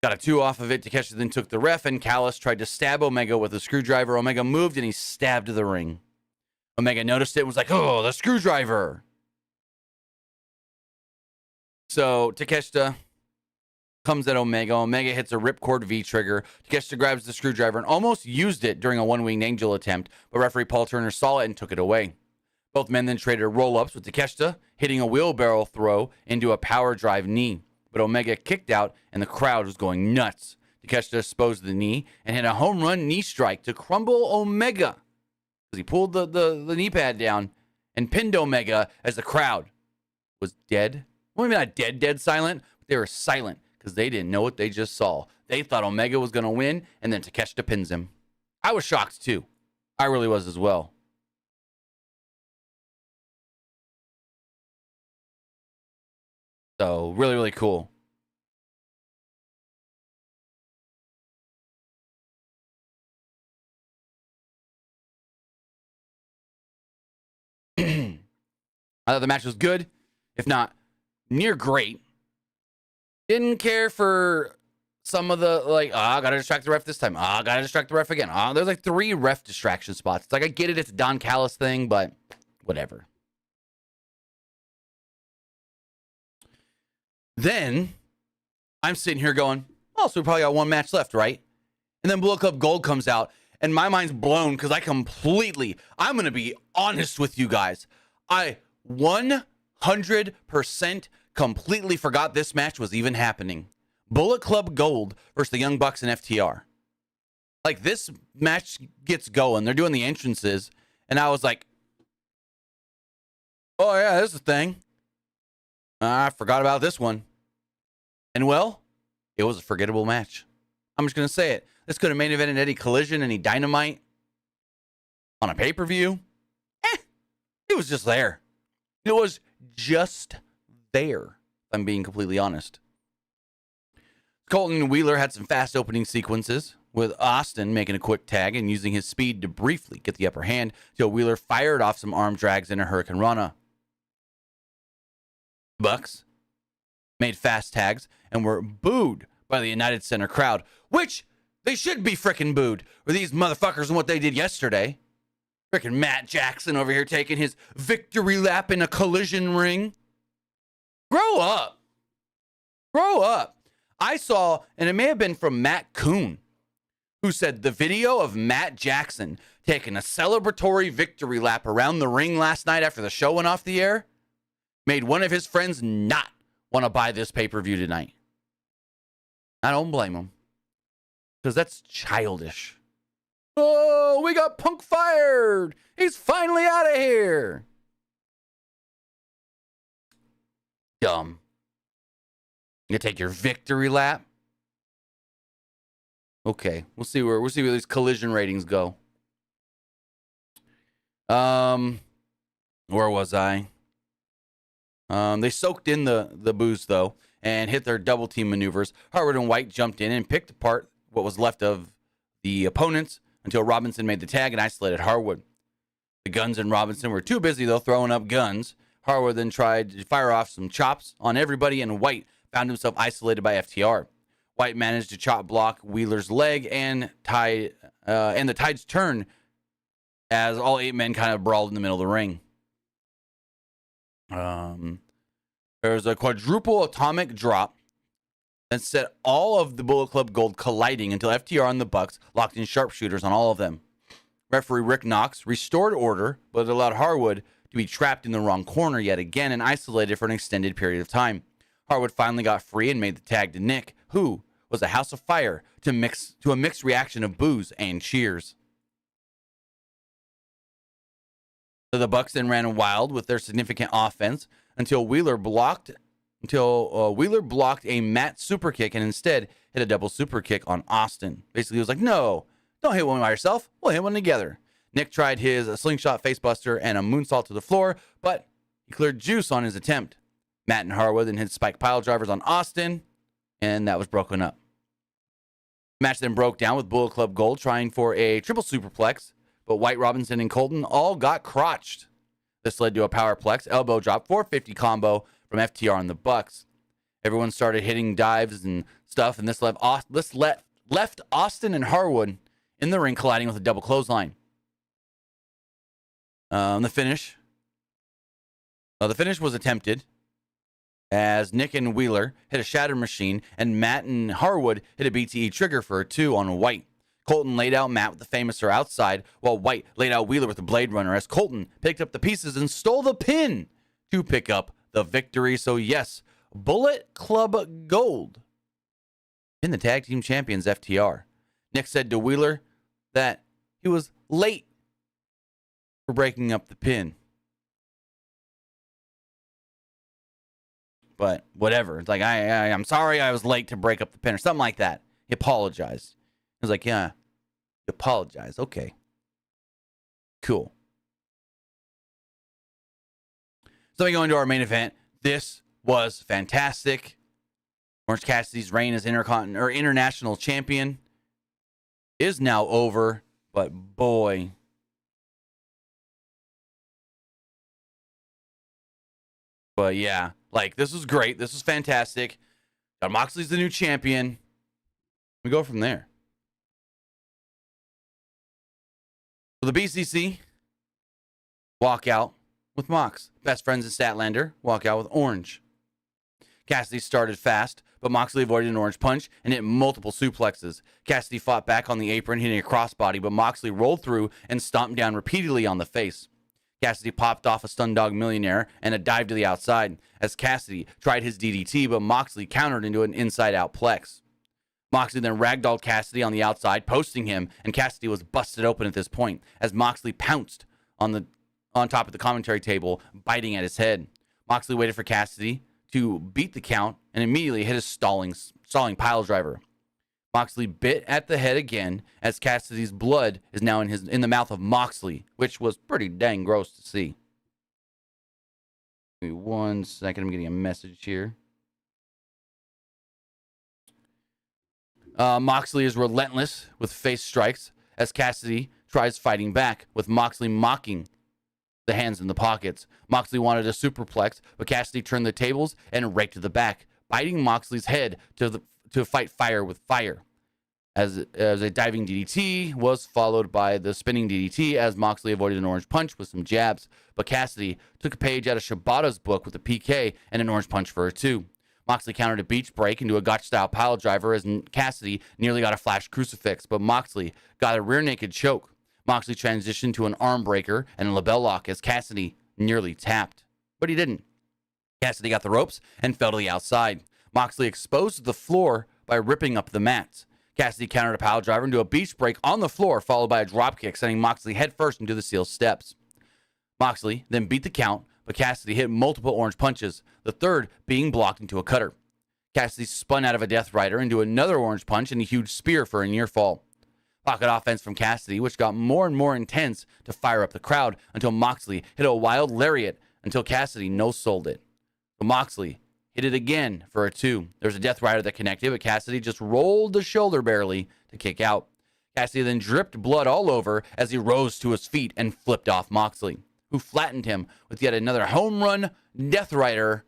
[SPEAKER 1] got a 2 off of it. Takeshita then took the ref, and Callis tried to stab Omega with a screwdriver. Omega moved, and he stabbed the ring. Omega noticed it and was like, oh, the screwdriver. So Takeshita comes at Omega. Omega hits a ripcord V-trigger. Takeshita grabs the screwdriver and almost used it during a one-winged angel attempt, but referee Paul Turner saw it and took it away. Both men then traded roll-ups with Takeshita, hitting a wheelbarrow throw into a power drive knee. But Omega kicked out, and the crowd was going nuts. Takeshita exposed the knee and hit a home run knee strike to crumble Omega. He pulled the knee pad down and pinned Omega as the crowd was dead. Well, maybe not dead silent, but they were silent because they didn't know what they just saw. They thought Omega was going to win, and then Takeshita pins him. I was shocked, too. I really was as well. So, really, really cool. I thought the match was good, if not near great. Didn't care for some of the, like, I gotta distract the ref this time. I gotta distract the ref again. There's like 3 ref distraction spots. It's like, I get it, it's a Don Callis thing, but whatever. Then, I'm sitting here going, oh, so we probably got 1 match left, right? And then Bullet Club Gold comes out, and my mind's blown because I'm going to be honest with you guys. I 100% completely forgot this match was even happening. Bullet Club Gold versus the Young Bucks and FTR. Like, this match gets going. They're doing the entrances, and I was like, oh, yeah, this is a thing. I forgot about this one. And, well, it was a forgettable match. I'm just going to say it. This could have main evented any Collision, any Dynamite on a pay-per-view. It was just there. It was just there, if I'm being completely honest. Colton and Wheeler had some fast opening sequences, with Austin making a quick tag and using his speed to briefly get the upper hand until Wheeler fired off some arm drags and a Hurricane Rana. Bucks made fast tags and were booed by the United Center crowd, which they should be frickin' booed for these motherfuckers and what they did yesterday. Frickin' Matt Jackson over here taking his victory lap in a Collision ring. Grow up. Grow up. I saw, and it may have been from Matt Coon, who said the video of Matt Jackson taking a celebratory victory lap around the ring last night after the show went off the air made one of his friends not want to buy this pay-per-view tonight. I don't blame him, because that's childish. Oh, we got Punk fired. He's finally out of here. Dumb. You take your victory lap. Okay, we'll see where these collision ratings go. Where was I? They soaked in the booze though and hit their double team maneuvers. Harwood and White jumped in and picked apart what was left of the opponents until Robinson made the tag and isolated Harwood. The Guns and Robinson were too busy though throwing up guns. Harwood then tried to fire off some chops on everybody, and White found himself isolated by FTR. White managed to chop block Wheeler's leg and the tides turned as all 8 men kind of brawled in the middle of the ring. There was a quadruple atomic drop that set all of the Bullet Club Gold colliding until FTR and the Bucks locked in sharpshooters on all of them. Referee Rick Knox restored order, but allowed Harwood to be trapped in the wrong corner yet again and isolated for an extended period of time. Harwood finally got free and made the tag to Nick, who was a house of fire to a mixed reaction of boos and cheers. So the Bucks then ran wild with their significant offense until Wheeler blocked a Matt super kick and instead hit a double super kick on Austin. Basically, he was like, "No, don't hit one by yourself. We'll hit one together." Nick tried his slingshot facebuster and a moonsault to the floor, but he cleared juice on his attempt. Matt and Harwood then hit spike pile drivers on Austin, and that was broken up. The match then broke down with Bullet Club Gold trying for a triple superplex, but White, Robinson, and Colton all got crotched. This led to a powerplex elbow drop 450 combo from FTR and the Bucks. Everyone started hitting dives and stuff, and this left Austin and Harwood in the ring colliding with a double clothesline. The finish was attempted as Nick and Wheeler hit a shatter machine, and Matt and Harwood hit a BTE trigger for a 2 on White. Colton laid out Matt with the Famouser outside, while White laid out Wheeler with the Blade Runner as Colton picked up the pieces and stole the pin to pick up the victory. So yes, Bullet Club Gold in the tag team champions FTR. Nick said to Wheeler that he was late for breaking up the pin. But whatever. It's like, I'm sorry I was late to break up the pin or something like that. He apologized. He was like, yeah, you apologize. Okay. Cool. So we go into our main event. This was fantastic. Orange Cassidy's reign as international champion is now over. But boy, yeah, like this was great. This was fantastic. Jon Moxley's the new champion. We go from there. So the BCC walk out with Mox. Best friends in Statlander walk out with Orange. Cassidy started fast, but Moxley avoided an orange punch and hit multiple suplexes. Cassidy fought back on the apron, hitting a crossbody, but Moxley rolled through and stomped down repeatedly on the face. Cassidy popped off a Stun Dog Millionaire and a dive to the outside as Cassidy tried his DDT, but Moxley countered into an inside-out plex. Moxley then ragdolled Cassidy on the outside, posting him, and Cassidy was busted open at this point as Moxley pounced on top of the commentary table, biting at his head. Moxley waited for Cassidy to beat the count and immediately hit his stalling pile driver. Moxley bit at the head again as Cassidy's blood is now in the mouth of Moxley, which was pretty dang gross to see. Give me 1 second. I'm getting a message here. Moxley is relentless with face strikes as Cassidy tries fighting back, with Moxley mocking the hands in the pockets. Moxley wanted a superplex, but Cassidy turned the tables and raked to the back, biting Moxley's head to fight fire with fire. As a diving DDT was followed by the spinning DDT as Moxley avoided an orange punch with some jabs, but Cassidy took a page out of Shibata's book with a PK and an orange punch for a 2. Moxley countered a beach break into a gotch-style pile driver as Cassidy nearly got a flash crucifix, but Moxley got a rear naked choke. Moxley transitioned to an arm breaker and a label lock as Cassidy nearly tapped, but he didn't. Cassidy got the ropes and fell to the outside. Moxley exposed the floor by ripping up the mats. Cassidy countered a pile driver into a beach break on the floor, followed by a dropkick, sending Moxley headfirst into the steel steps. Moxley then beat the count, but Cassidy hit multiple orange punches, the third being blocked into a cutter. Cassidy spun out of a Death Rider into another orange punch and a huge spear for a near fall. Pocket offense from Cassidy, which got more and more intense to fire up the crowd until Moxley hit a wild lariat until Cassidy no-sold it. But Moxley hit it again for a 2. There was a Death Rider that connected, but Cassidy just rolled the shoulder barely to kick out. Cassidy then dripped blood all over as he rose to his feet and flipped off Moxley, who flattened him with yet another home run. Death Rider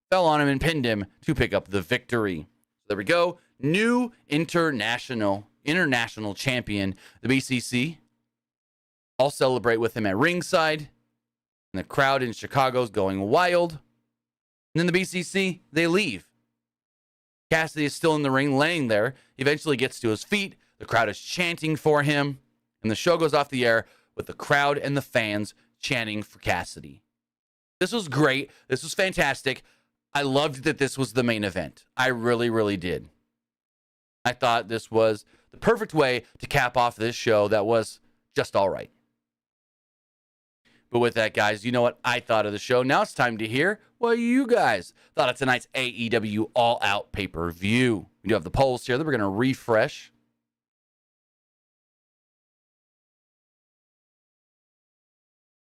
[SPEAKER 1] fell on him and pinned him to pick up the victory. So there we go. New international champion, the BCC. I'll celebrate with him at ringside. And the crowd in Chicago's going wild. And then the BCC, they leave. Cassidy is still in the ring, laying there. He eventually gets to his feet. The crowd is chanting for him. And the show goes off the air with the crowd and the fans chanting for Cassidy. This was great. This was fantastic. I loved that this was the main event. I really, really did. I thought this was the perfect way to cap off this show that was just all right. But with that, guys, you know what I thought of the show. Now it's time to hear what you guys thought of tonight's AEW All Out pay-per-view. We do have the polls here that we're going to refresh.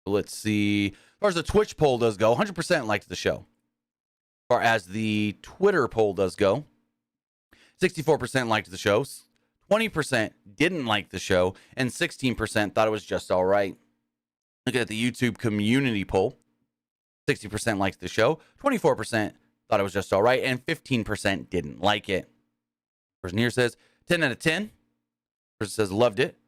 [SPEAKER 1] Let's see. As far as the Twitch poll does go, 100% liked the show. As far as the Twitter poll does go, 64% liked the show, 20% didn't like the show, and 16% thought it was just all right. Looking at the YouTube community poll, 60% liked the show, 24% thought it was just all right, and 15% didn't like it. Person here says 10 out of 10. Person says loved it.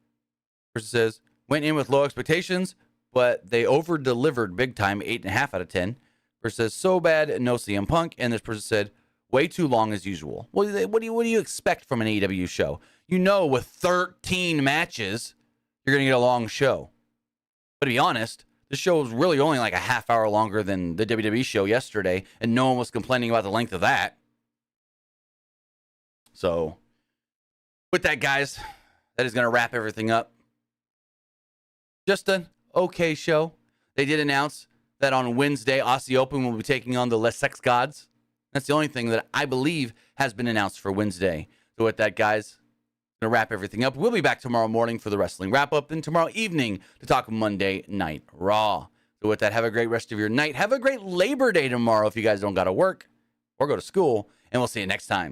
[SPEAKER 1] Person says went in with low expectations, but they over-delivered big time, 8.5 out of 10. Person says so bad, no CM Punk. And this person said way too long as usual. What do you expect from an AEW show? You know, with 13 matches, you're going to get a long show. But to be honest, this show was really only like a half hour longer than the WWE show yesterday, and no one was complaining about the length of that. So, with that, guys, that is going to wrap everything up. Just an okay show. They did announce that on Wednesday, Aussie Open will be taking on the Les Sex Gods. That's the only thing that I believe has been announced for Wednesday. So with that, guys, going to wrap everything up. We'll be back tomorrow morning for the wrestling wrap-up, and tomorrow evening to talk Monday Night Raw. So with that, have a great rest of your night. Have a great Labor Day tomorrow if you guys don't got to work or go to school, and we'll see you next time.